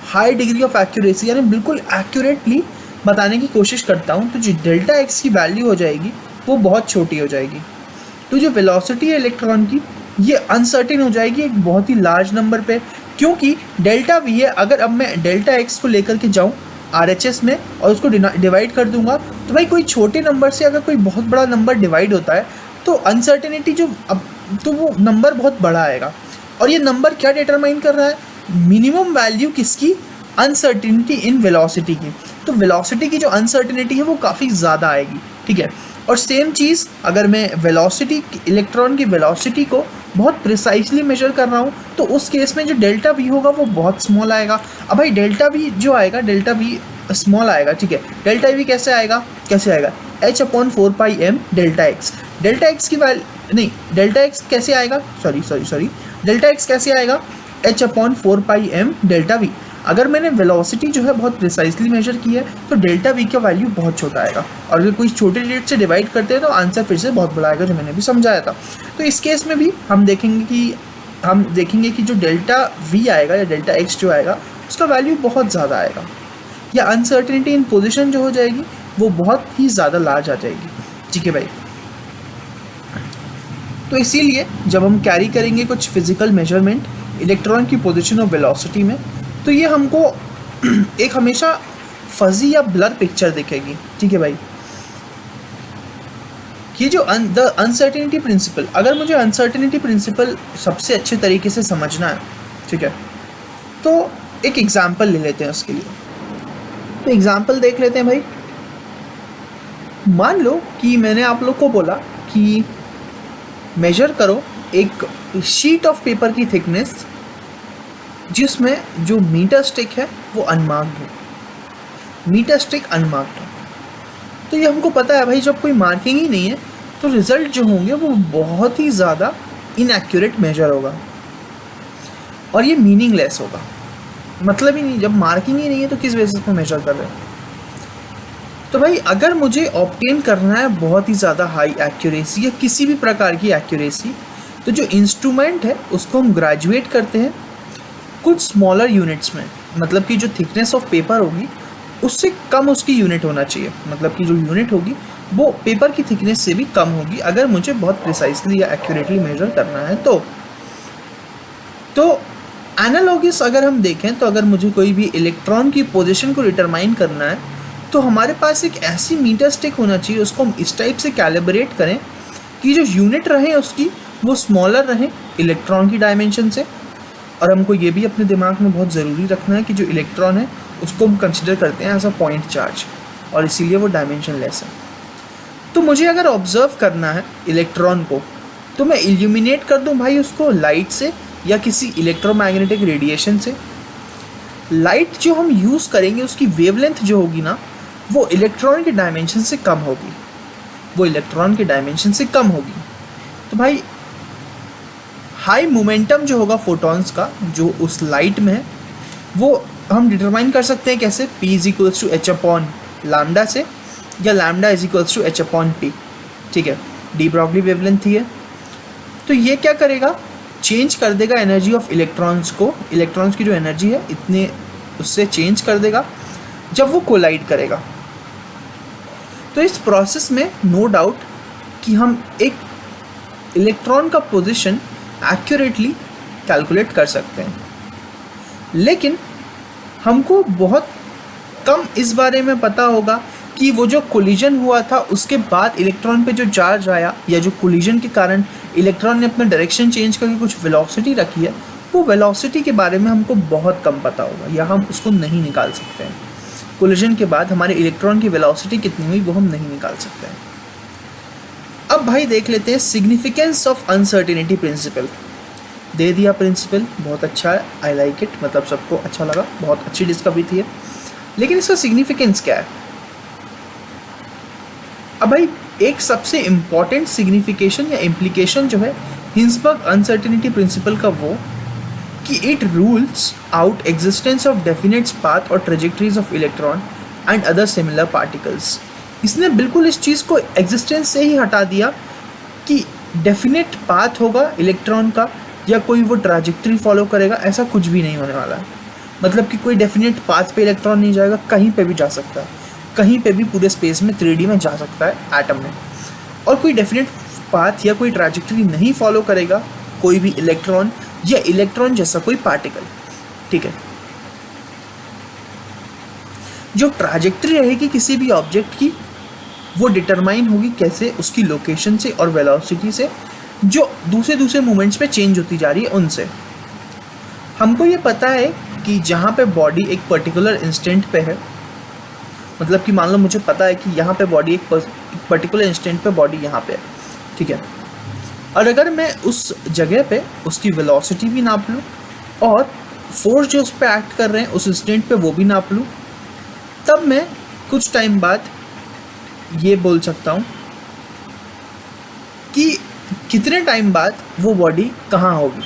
हाई डिग्री ऑफ एक्यूरेसी यानी बिल्कुल एक्यूरेटली बताने की कोशिश करता हूँ, तो जो डेल्टा एक्स की वैल्यू हो जाएगी वो बहुत छोटी हो जाएगी। तो जो वेलोसिटी है इलेक्ट्रॉन की ये अनसर्टेन हो जाएगी एक बहुत ही लार्ज नंबर पे, क्योंकि डेल्टा वी है। अगर अब मैं डेल्टा एक्स को लेकर के जाऊँ आर एच एस में और उसको डिवाइड कर दूंगा, तो भाई कोई छोटे नंबर से अगर कोई बहुत बड़ा नंबर डिवाइड होता है तो अनसर्टेनिटी जो अब तो वो नंबर बहुत बड़ा आएगा। और ये नंबर क्या डिटरमाइन कर रहा है, मिनिमम वैल्यू किसकी, अनसर्टेनिटी इन वेलोसिटी की। तो वेलोसिटी की जो अनसर्टेनिटी है वो काफ़ी ज़्यादा आएगी, ठीक है। और सेम चीज़ अगर मैं वेलोसिटी इलेक्ट्रॉन की वेलोसिटी को बहुत प्रिसाइसली मेजर कर रहा हूँ तो उस केस में जो डेल्टा वी होगा वो बहुत स्मॉल आएगा। अब भाई डेल्टा वी जो आएगा डेल्टा वी स्मॉल आएगा, ठीक है। डेल्टा वी कैसे आएगा H upon 4 pi M delta X. Delta X की वैल्यू नहीं, डेल्टा एक्स कैसे आएगा, सॉरी डेल्टा एक्स कैसे आएगा, H upon 4 pi M delta V. अगर मैंने वेलोसिटी जो है बहुत प्रिसाइसली मेजर की है तो डेल्टा वी का वैल्यू बहुत छोटा आएगा, और अगर कोई छोटे रेट से डिवाइड करते हैं तो आंसर फिर से बहुत बड़ा आएगा, जो मैंने भी समझाया था। तो इस केस में भी हम देखेंगे कि जो डेल्टा वी आएगा या डेल्टा एक्स जो आएगा उसका वैल्यू बहुत ज़्यादा आएगा, या अनसर्टेनिटी इन पोजिशन जो हो जाएगी वो बहुत ही ज़्यादा लार्ज आ जाएगी, ठीक है भाई। तो इसीलिए जब हम कैरी करेंगे कुछ फिजिकल मेजरमेंट इलेक्ट्रॉन की पोजीशन और वेलोसिटी में, तो ये हमको एक हमेशा फजी या ब्लर पिक्चर दिखेगी, ठीक है भाई। ये जो द अनसर्टेनिटी प्रिंसिपल, अगर मुझे अनसर्टेनिटी प्रिंसिपल सबसे अच्छे तरीके से समझना है, ठीक है, तो एक एग्जांपल ले लेते हैं उसके लिए। तो एग्जांपल देख लेते हैं भाई। मान लो कि मैंने आप लोग को बोला कि मेजर करो एक शीट ऑफ पेपर की थिकनेस जिसमें जो मीटर स्टिक है वो अनमार्क्ड हो, मीटर स्टिक अनमार्क्ड हो। तो ये हमको पता है भाई, जब कोई मार्किंग ही नहीं है तो रिज़ल्ट जो होंगे वो बहुत ही ज़्यादा इनएक्यूरेट मेजर होगा और ये मीनिंगलेस होगा, मतलब ही नहीं। जब मार्किंग ही नहीं है तो किस बेसिस पे मेजर कर रहे हैं। तो भाई अगर मुझे ऑब्टेन करना है बहुत ही ज़्यादा हाई एक्यूरेसी या किसी भी प्रकार की एक्यूरेसी, तो जो इंस्ट्रूमेंट है उसको हम ग्रेजुएट करते हैं कुछ स्मॉलर यूनिट्स में। मतलब कि जो थिकनेस ऑफ पेपर होगी उससे कम उसकी यूनिट होना चाहिए, मतलब कि जो यूनिट होगी वो पेपर की थिकनेस से भी कम होगी अगर मुझे बहुत प्रिसाइसली या एक्यूरेटली मेजर करना है। तो एनालॉगस अगर हम देखें तो अगर मुझे कोई भी इलेक्ट्रॉन की पोजीशन को डिटरमाइन करना है तो हमारे पास एक ऐसी मीटर स्टिक होना चाहिए, उसको हम इस टाइप से कैलिब्रेट करें कि जो यूनिट रहे उसकी वो स्मॉलर रहे इलेक्ट्रॉन की डायमेंशन से। और हमको ये भी अपने दिमाग में बहुत ज़रूरी रखना है कि जो इलेक्ट्रॉन है उसको हम कंसिडर करते हैं एज अ पॉइंट चार्ज और इसीलिए वो डायमेंशन लेस है। तो मुझे अगर ऑब्जर्व करना है इलेक्ट्रॉन को तो मैं इल्यूमिनेट कर दूं भाई उसको लाइट से या किसी इलेक्ट्रोमैग्नेटिक रेडिएशन से। लाइट जो हम यूज़ करेंगे उसकी वेवलेंथ जो होगी ना वो इलेक्ट्रॉन के डायमेंशन से कम होगी, वो इलेक्ट्रॉन के डायमेंशन से कम होगी। तो भाई हाई मोमेंटम जो होगा फोटॉन्स का जो उस लाइट में है वो हम डिटरमाइन कर सकते हैं कैसे, P is equals to H upon lambda से या lambda is equals to H upon P. ठीक है, डी ब्रॉगली वेवलेंथ थी है। तो ये क्या करेगा, चेंज कर देगा एनर्जी ऑफ इलेक्ट्रॉन्स को, इलेक्ट्रॉन्स की जो एनर्जी है इतने उससे चेंज कर देगा जब वो कोलाइड करेगा। तो इस प्रोसेस में नो डाउट कि हम एक इलेक्ट्रॉन का पोजीशन एक्यूरेटली कैलकुलेट कर सकते हैं, लेकिन हमको बहुत कम इस बारे में पता होगा कि वो जो कोलिजन हुआ था उसके बाद इलेक्ट्रॉन पे जो चार्ज आया या जो कोलिजन के कारण इलेक्ट्रॉन ने अपना डायरेक्शन चेंज करके कुछ वेलोसिटी रखी है, वो वेलोसिटी के बारे में हमको बहुत कम पता होगा या हम उसको नहीं निकाल सकते हैं। कोलिजन के बाद हमारे इलेक्ट्रॉन की वेलोसिटी कितनी हुई वो हम नहीं निकाल सकते हैं। अब भाई देख लेते हैं सिग्निफिकेंस ऑफ अनसर्टेनिटी प्रिंसिपल। दे दिया प्रिंसिपल, बहुत अच्छा है, आई लाइक इट, मतलब सबको अच्छा लगा, बहुत अच्छी डिस्कवरी थी है। लेकिन इसका सिग्निफिकेंस क्या है? अब भाई एक सबसे इम्पॉर्टेंट सिग्निफिकेशन या इम्प्लीकेशन जो है हिंसबर्ग अनसर्टेनिटी प्रिंसिपल का वो कि it rules out existence of definite path और trajectories of electron and other similar particles. इसने बिल्कुल इस चीज़ को एग्जिस्टेंस से ही हटा दिया कि डेफिनेट पाथ होगा इलेक्ट्रॉन का या कोई वो ट्रैजेक्टरी फॉलो करेगा, ऐसा कुछ भी नहीं होने वाला है। मतलब कि कोई डेफिनेट पाथ पे इलेक्ट्रॉन नहीं जाएगा, कहीं पे भी जा सकता है, कहीं पे भी पूरे स्पेस में 3D में जा सकता है एटम में। और कोई डेफिनेट पाथ या कोई ट्रैजेक्टरी नहीं फॉलो करेगा कोई भी इलेक्ट्रॉन या इलेक्ट्रॉन जैसा कोई पार्टिकल। ठीक है, जो ट्रैजेक्टरी रहेगी किसी भी ऑब्जेक्ट की वो डिटरमाइन होगी कैसे, उसकी लोकेशन से और वेलोसिटी से जो दूसरे मोमेंट्स पे चेंज होती जा रही है उनसे। हमको ये पता है कि जहाँ पे बॉडी एक पर्टिकुलर इंस्टेंट पे है, मतलब कि मान लो मुझे पता है कि यहाँ पे बॉडी एक पर्टिकुलर इंस्टेंट पे बॉडी यहाँ पे है, ठीक है। और अगर मैं उस जगह पे उसकी वेलोसिटी भी नाप लूँ और फोर्स जो उस पर एक्ट कर रहे हैं उस इंस्टेंट पे वो भी नाप लूँ, तब मैं कुछ टाइम बाद ये बोल सकता हूँ कि कितने टाइम बाद वो बॉडी कहाँ होगी।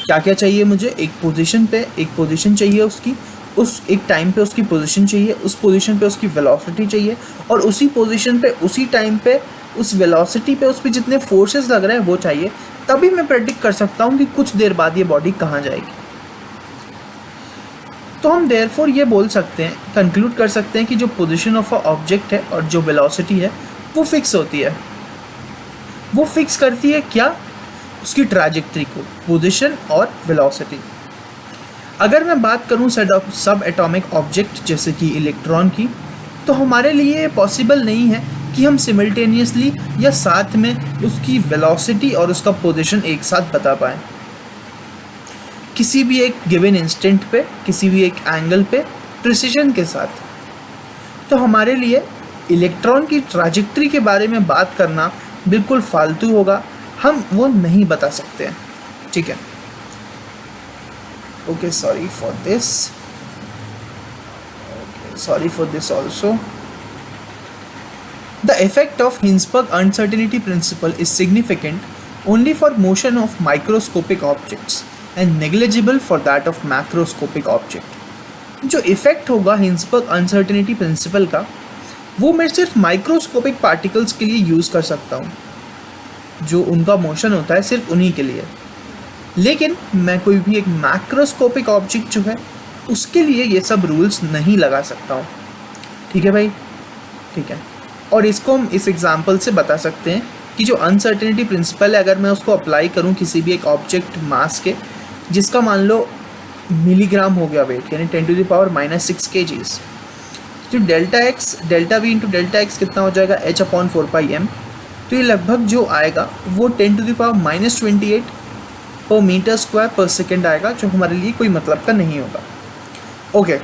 क्या क्या चाहिए मुझे, एक पोजीशन चाहिए उसकी, उस एक टाइम पे उसकी पोजीशन चाहिए, उस पोजीशन पे उसकी वेलोसिटी चाहिए और उसी पोजीशन पे उसी टाइम पे उस वेलोसिटी पे उस पर जितने फोर्सेस लग रहे हैं वो चाहिए। तभी मैं प्रेडिक्ट कर सकता हूँ कि कुछ देर बाद ये बॉडी कहाँ जाएगी। तो हम देयरफॉर ये बोल सकते हैं, कंक्लूड कर सकते हैं कि जो पोजीशन ऑफ अ ऑब्जेक्ट है और जो वेलोसिटी है वो फिक्स होती है। वो फिक्स करती है क्या, उसकी ट्रैजेक्टरी को, पोजीशन और वेलोसिटी। अगर मैं बात करूं सब एटॉमिक ऑब्जेक्ट जैसे कि इलेक्ट्रॉन की, तो हमारे लिए पॉसिबल नहीं है कि हम सिमल्टेनियसली या साथ में उसकी वेलोसिटी और उसका पोजीशन एक साथ बता पाएँ किसी भी एक गिवन इंस्टेंट पे, किसी भी एक एंगल पे प्रिसिजन के साथ। तो हमारे लिए इलेक्ट्रॉन की ट्रैजेक्टरी के बारे में बात करना बिल्कुल फालतू होगा हम वो नहीं बता सकते हैं, ठीक है। Okay, sorry for this also. The effect of Hinsberg uncertainty principal is significant only for motion of microscopic objects and negligible for that of macroscopic object. जो इफेक्ट होगा हिंसबर्ग अनसर्टेनिटी प्रिंसिपल का, वो मैं सिर्फ माइक्रोस्कोपिक पार्टिकल्स के लिए use कर सकता हूँ, जो उनका मोशन होता है सिर्फ उन्हीं के लिए। लेकिन मैं कोई भी एक मैक्रोस्कोपिक ऑब्जेक्ट जो है उसके लिए ये सब रूल्स नहीं लगा सकता हूँ, ठीक है भाई, ठीक है। और इसको हम इस एग्जांपल से बता सकते हैं कि जो अनसर्टेनिटी प्रिंसिपल है, अगर मैं उसको अप्लाई करूँ किसी भी एक ऑब्जेक्ट मास के, जिसका मान लो मिलीग्राम हो गया वेट, यानी 10⁻⁻6 kgs, तो delta V into delta x कितना हो जाएगा, h/4πm। तो ये लगभग जो आएगा वो 10⁻28 पर मीटर स्क्वायर पर सेकेंड आएगा, जो हमारे लिए कोई मतलब का नहीं होगा। ओके,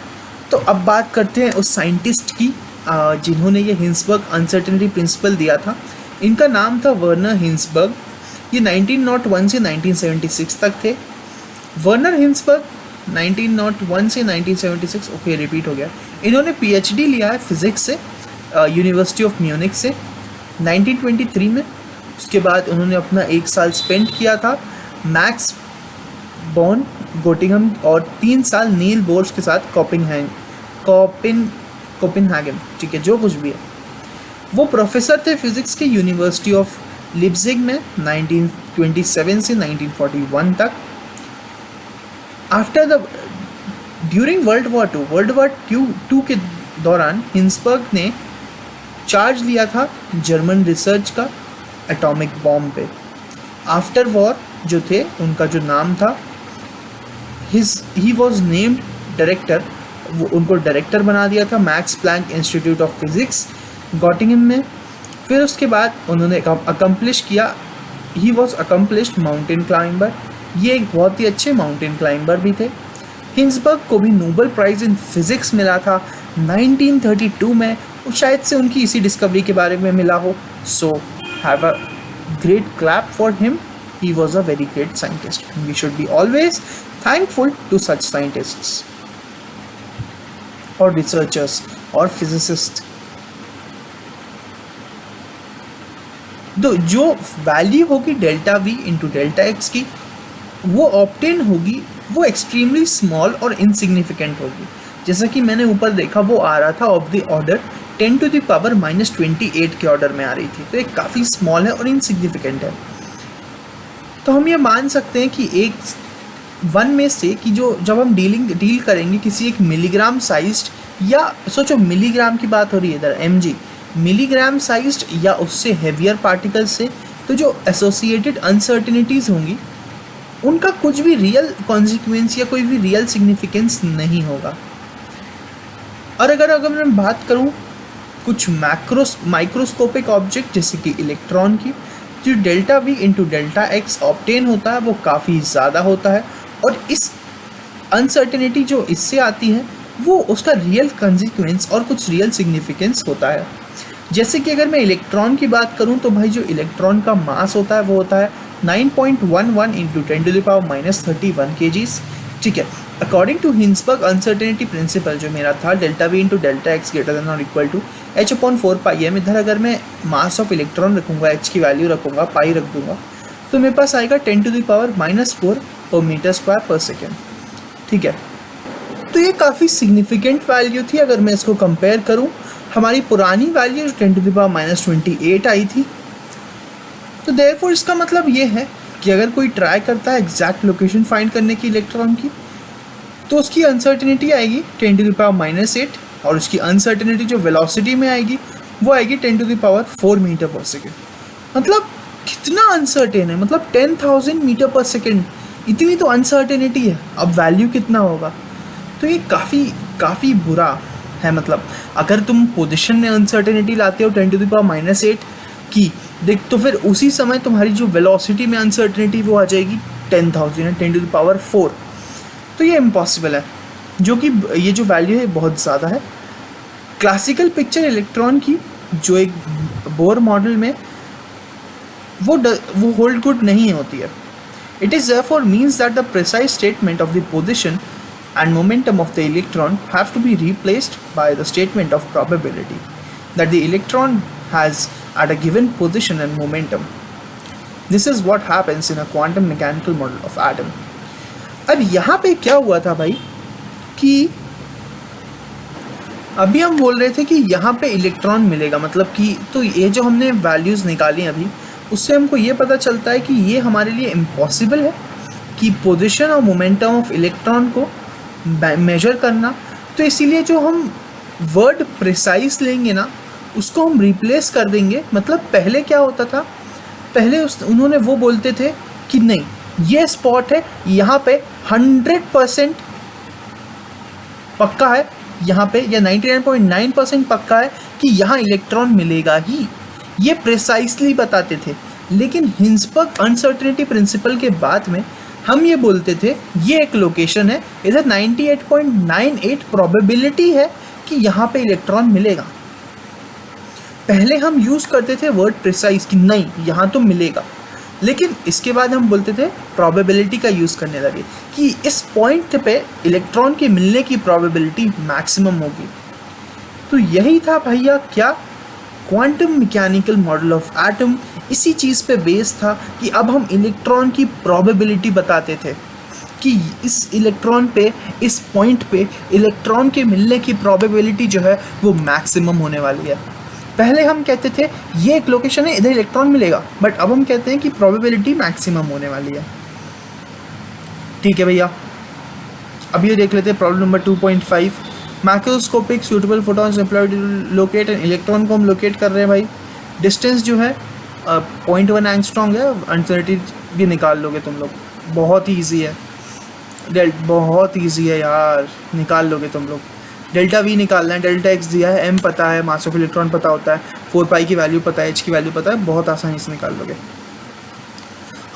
तो अब बात करते हैं उस साइंटिस्ट की जिन्होंने ये हिंसबर्ग अनसर्टेनिटी प्रिंसिपल दिया था। इनका नाम था वर्नर हिंसबर्ग। ये 1901 से 1976 तक थे। वर्नर हिंसबर्ग 1901 से 1976, ओके रिपीट हो गया। इन्होंने पीएचडी लिया है फिज़िक्स से यूनिवर्सिटी ऑफ म्यूनिक से 1923 में। उसके बाद उन्होंने अपना 1 साल स्पेंड किया था मैक्स बॉर्न गोटिंगम और 3 साल नील बोर्स के साथ कोपेनहेगन, ठीक है, जो कुछ भी है। वो प्रोफेसर थे फिज़िक्स के यूनिवर्सिटी ऑफ लिप्जिग में 1927 से 1941 तक। ड्यूरिंग वर्ल्ड वॉर टू के दौरान हिंसबर्ग ने चार्ज लिया था जर्मन रिसर्च का एटॉमिक बॉम्ब पे। आफ्टर वॉर जो थे, उनका जो नाम था, ही वॉज नेम्ड डायरेक्टर, वो उनको डायरेक्टर बना दिया था Max Planck Institute of Physics Gottingen में। फिर उसके बाद उन्होंने अकम्प्लिश किया, he was accomplished mountain climber. ये एक बहुत ही अच्छे माउंटेन क्लाइंबर भी थे। हिंसबर्ग को भी नोबेल प्राइज़ इन फिज़िक्स मिला था 1932 में, और शायद से उनकी इसी डिस्कवरी के बारे में मिला हो। सो have a great clap for him. He was a very great scientist. We should be always thankful to such scientists or researchers or physicists. जो वैल्यू होगी delta V into delta X की, वो obtain होगी, वो extremely small और insignificant होगी। जैसा कि मैंने ऊपर देखा, वो आ रहा था ऑफ द ऑर्डर 10⁻⁻28 के ऑर्डर में आ रही थी, तो ये काफ़ी स्मॉल है और इनसिग्निफिकेंट है। तो हम ये मान सकते हैं कि एक वन में से कि जब हम डील करेंगे किसी एक मिलीग्राम साइज्ड, या सोचो मिलीग्राम की बात हो रही है इधर, mg, मिलीग्राम साइज्ड या उससे हेवियर पार्टिकल से, तो जो एसोसिएटेड अनसर्टेनिटीज़ होंगी उनका कुछ भी रियल कॉन्सिक्वेंस या कोई भी रियल सिग्निफिकेंस नहीं होगा। और अगर मैं बात करूँ कुछ माइक्रोस्कोपिक ऑब्जेक्ट जैसे कि इलेक्ट्रॉन की, जो delta V into delta x obtain होता है वो काफ़ी ज़्यादा होता है, और इस अनसर्टेनिटी जो इससे आती है वो उसका रियल कंसिक्वेंस और कुछ रियल सिग्निफिकेंस होता है। जैसे कि अगर मैं इलेक्ट्रॉन की बात करूं तो भाई जो इलेक्ट्रॉन का मास होता है वो होता है 9.11 इंटू 10⁻31 kgs, ठीक है। According to Heisenberg uncertainty principle जो मेरा था, delta V into delta X greater than और इक्वल टू h/4πm, इधर अगर मैं मास ऑफ इलेक्ट्रॉन रखूँगा, h की वैल्यू रखूँगा, पाई रख दूँगा, तो मेरे पास आएगा 10⁻⁻4 पर मीटर स्क्वायर पर सेकेंड, ठीक है। तो ये काफ़ी सिग्निफिकेंट वैल्यू थी। अगर मैं इसको कंपेयर करूँ हमारी पुरानी वैल्यू 10⁻28 आई थी, तो देयरफॉर इसका मतलब ये है कि अगर कोई ट्राई करता है एग्जैक्ट लोकेशन फाइंड करने की इलेक्ट्रॉन की, तो उसकी अनसर्टेनिटी आएगी 10⁻⁸, और उसकी अनसर्टेनिटी जो वेलोसिटी में आएगी वो आएगी 10⁴ मीटर पर सेकेंड। मतलब कितना अनसर्टेन है, मतलब 10,000 मीटर पर सेकेंड, इतनी तो अनसर्टेनिटी है। अब वैल्यू कितना होगा, तो ये काफ़ी बुरा है। मतलब अगर तुम पोजीशन में अनसर्टेनिटी लाते हो 10⁻⁸ की, देख तो फिर उसी समय तुम्हारी जो वेलोसिटी में अनसर्टेनिटी वो आ जाएगी 10,000 10⁴। तो ये इम्पॉसिबल है, जो कि ये जो वैल्यू है बहुत ज़्यादा है। क्लासिकल पिक्चर इलेक्ट्रॉन की जो एक बोर मॉडल में वो होल्ड गुड नहीं होती है. It is therefore means that the precise statement of the position and momentum of the electron have to be replaced by the statement of probability that the electron has at a given position and momentum. This is what happens in a quantum mechanical model of atom. अब यहाँ पे क्या हुआ था भाई कि अभी हम बोल रहे थे कि यहाँ पे इलेक्ट्रॉन मिलेगा, मतलब कि तो ये जो हमने वैल्यूज़ निकाली अभी, उससे हमको ये पता चलता है कि ये हमारे लिए इम्पॉसिबल है कि पोजीशन और मोमेंटम ऑफ इलेक्ट्रॉन को मेजर करना. तो इसीलिए जो हम वर्ड प्रिसाइज लेंगे ना, उसको हम रिप्लेस कर देंगे. मतलब पहले क्या होता था, पहले उन्होंने वो बोलते थे कि नहीं, ये स्पॉट है, यहाँ पे 100% पक्का है, यहाँ पे या 99.9% पक्का है कि यहाँ इलेक्ट्रॉन मिलेगा ही. ये प्रिसाइसली बताते थे. लेकिन हिंसबर्ग अनसर्टेनिटी प्रिंसिपल के बाद में हम ये बोलते थे ये एक लोकेशन है, इधर 98.98 प्रोबेबिलिटी है कि यहाँ पे इलेक्ट्रॉन मिलेगा. पहले हम यूज़ करते थे वर्ड प्रिसाइज कि नहीं यहाँ तो मिलेगा, लेकिन इसके बाद हम बोलते थे प्रोबेबिलिटी का यूज़ करने लगे कि इस पॉइंट पे इलेक्ट्रॉन के मिलने की प्रोबेबिलिटी मैक्सिमम होगी. तो यही था भैया क्या, quantum mechanical model of atom. इसी चीज़ पे बेस था कि अब हम इलेक्ट्रॉन की प्रोबेबिलिटी बताते थे कि इस इलेक्ट्रॉन पे, इस पॉइंट पे इलेक्ट्रॉन के मिलने की प्रोबेबिलिटी जो है वो मैक्सिमम होने वाली है. पहले हम कहते थे ये एक लोकेशन है, इधर इलेक्ट्रॉन मिलेगा, बट अब हम कहते हैं कि प्रोबेबिलिटी मैक्सिमम होने वाली है. ठीक है भैया, अब ये देख लेते हैं problem number 2.5. Macroscopic suitable photons employed to locate an electron को हम लोकेट कर रहे हैं भाई. डिस्टेंस जो है 0.1 एंगस्ट्रॉम है. अनसर्टेनिटी भी निकाल लोगे तुम लोग, बहुत ही ईजी है. बहुत ईजी है यार, निकाल लोगे तुम लोग. डेल्टा वी निकालना है, डेल्टा एक्स दिया है, एम पता है, मास ऑफ इलेक्ट्रॉन पता होता है, 4 पाई की वैल्यू पता है, एच की वैल्यू पता है, बहुत आसानी से निकाल लोगे.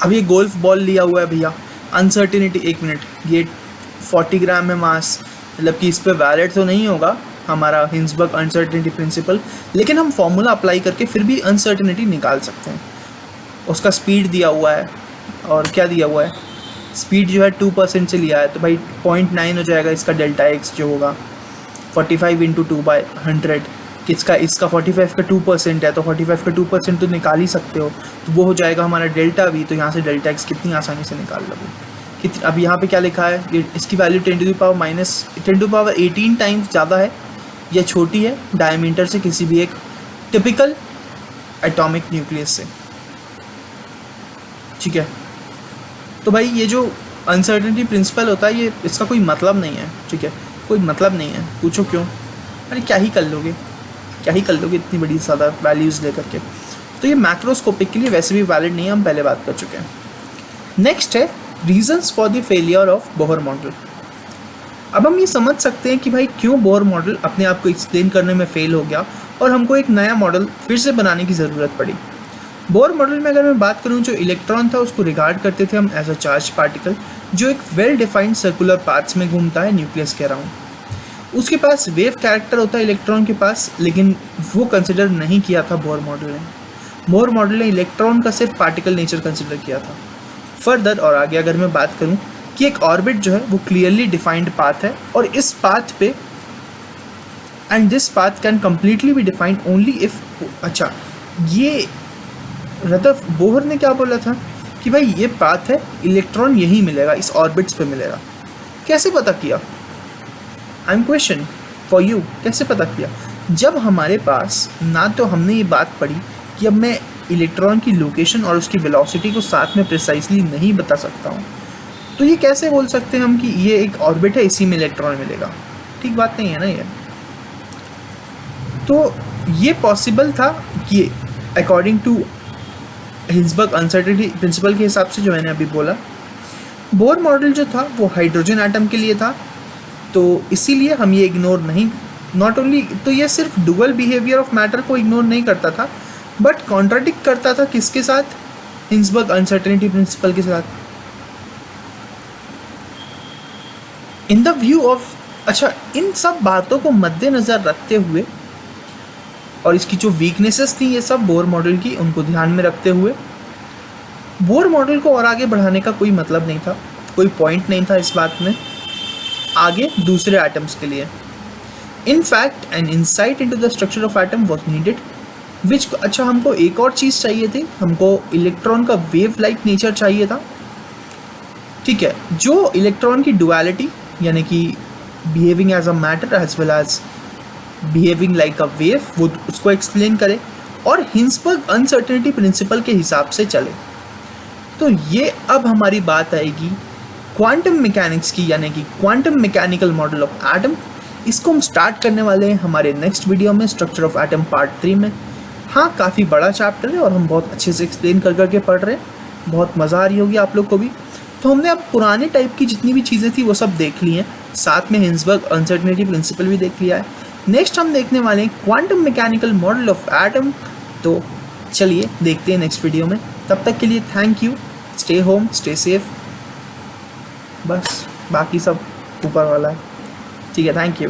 अब ये गोल्फ बॉल लिया हुआ है भैया, अनसर्टेनिटी 1 मिनट, ये 40 ग्राम है मास, मतलब कि इस पर वैलिड तो नहीं होगा हमारा हिंसबर्ग अनसर्टेनिटी प्रिंसिपल, लेकिन हम फॉर्मूला अप्लाई करके फिर भी अनसर्टेनिटी निकाल सकते हैं. उसका स्पीड दिया हुआ है, और क्या दिया हुआ है, स्पीड जो है 2% से लिया है, तो भाई 0.9 हो जाएगा इसका डेल्टा एक्स जो होगा 45 × 2/100. इसका 45 का 2% है, तो 45 का 2% तो निकाल ही सकते हो, तो वो हो जाएगा हमारा डेल्टा वी. तो यहाँ से डेल्टा एक्स कितनी आसानी से निकाल लोगे. अब यहाँ पे क्या लिखा है, इसकी वैल्यू 10⁻18 टाइम्स ज़्यादा है या छोटी है डायमीटर से किसी भी एक टिपिकल एटॉमिक न्यूक्लियस से. ठीक है, तो भाई ये जो अनसर्टेनिटी प्रिंसिपल होता है, ये इसका कोई मतलब नहीं है. ठीक है, कोई मतलब नहीं है. पूछो क्यों, अरे क्या ही कर लोगे, क्या ही कर लोगे इतनी बड़ी ज़्यादा वैल्यूज़ लेकर के. तो ये मैक्रोस्कोपिक के लिए वैसे भी वैलिड नहीं है, हम पहले बात कर चुके हैं. नेक्स्ट है reasons for the failure of Bohr model. अब हम ये समझ सकते हैं कि भाई क्यों बोहर मॉडल अपने आप को एक्सप्लेन करने में फेल हो गया और हमको एक नया मॉडल फिर से बनाने की ज़रूरत पड़ी. बोहर मॉडल में अगर मैं बात करूं, जो इलेक्ट्रॉन था उसको रिगार्ड करते थे हम एज अ चार्ज पार्टिकल जो एक वेल डिफाइंड सर्कुलर पाथ्स में घूमता है न्यूक्लियस के अराउंड. उसके पास वेव कैरेक्टर होता है इलेक्ट्रॉन के पास, लेकिन वो कंसिडर नहीं किया था बोहर मॉडल ने. बोहर मॉडल ने इलेक्ट्रॉन का सिर्फ पार्टिकल नेचर कंसिडर किया था. फर्दर और आगे अगर मैं बात करूं कि एक ऑर्बिट जो है वो क्लियरली डिफाइंड पाथ है, और इस पाथ पे and this path can completely be defined only if. अच्छा, ये मतलब बोहर ने क्या बोला था कि भाई ये पाथ है, इलेक्ट्रॉन यही मिलेगा, इस ऑर्बिट्स पे मिलेगा. कैसे पता किया, I am question for you, कैसे पता किया? जब हमारे पास ना तो हमने ये बात पढ़ी कि अब मैं इलेक्ट्रॉन की लोकेशन और उसकी वेलोसिटी को साथ में प्रिसाइसली नहीं बता सकता हूँ, तो ये कैसे बोल सकते हैं हम कि ये एक ऑर्बिट है, इसी में इलेक्ट्रॉन मिलेगा? ठीक बात नहीं है ना ये. तो ये पॉसिबल था कि according to Heisenberg uncertainty principle के हिसाब से, जो मैंने अभी बोला, बोहर मॉडल जो था वो हाइड्रोजन एटम के लिए था, तो इसीलिए हम ये इग्नोर नहीं, नॉट ओनली तो ये सिर्फ डुअल बिहेवियर ऑफ मैटर को इग्नोर नहीं करता था, बट कॉन्ट्राडिक्ट करता था किसके साथ, हिंसबर्ग अनसर्टेनिटी प्रिंसिपल के साथ. इन द व्यू ऑफ, अच्छा, इन सब बातों को मद्देनज़र रखते हुए और इसकी जो वीकनेसेस थी ये सब बोहर मॉडल की, उनको ध्यान में रखते हुए बोर मॉडल को और आगे बढ़ाने का कोई मतलब नहीं था, कोई पॉइंट नहीं था इस बात में आगे दूसरे एटम्स के लिए। In fact an insight into the structure of atom was needed which, अच्छा हमको एक और चीज़ चाहिए थी, हमको इलेक्ट्रॉन का वेव लाइक नेचर चाहिए था। ठीक है, जो इलेक्ट्रॉन की डुअलिटी यानी कि behaving as a matter as well as behaving like a wave, वो उसको एक्सप्लेन करे और हिंसबर्ग अनसर्टेनिटी प्रिंसिपल के हिसाब से चले। तो ये अब हमारी बात आएगी क्वांटम मैकेनिक्स की, यानी कि quantum mechanical model of atom. इसको हम स्टार्ट करने वाले हैं हमारे नेक्स्ट वीडियो में, स्ट्रक्चर ऑफ एटम पार्ट 3 में। हाँ, काफ़ी बड़ा चैप्टर है और हम बहुत अच्छे से एक्सप्लेन कर करके पढ़ रहे हैं, बहुत मज़ा आ रही होगी आप लोग को भी। तो हमने अब पुराने टाइप की जितनी भी चीज़ें थी वो सब देख ली हैं, साथ में हिंसबर्ग अनसर्टेनिटी प्रिंसिपल भी देख लिया है। नेक्स्ट हम देखने वाले हैं quantum mechanical model of atom. तो चलिए देखते हैं नेक्स्ट वीडियो में। तब तक के लिए thank you, stay home, stay safe, बस बाकी सब ऊपर वाला है। ठीक है, थैंक यू।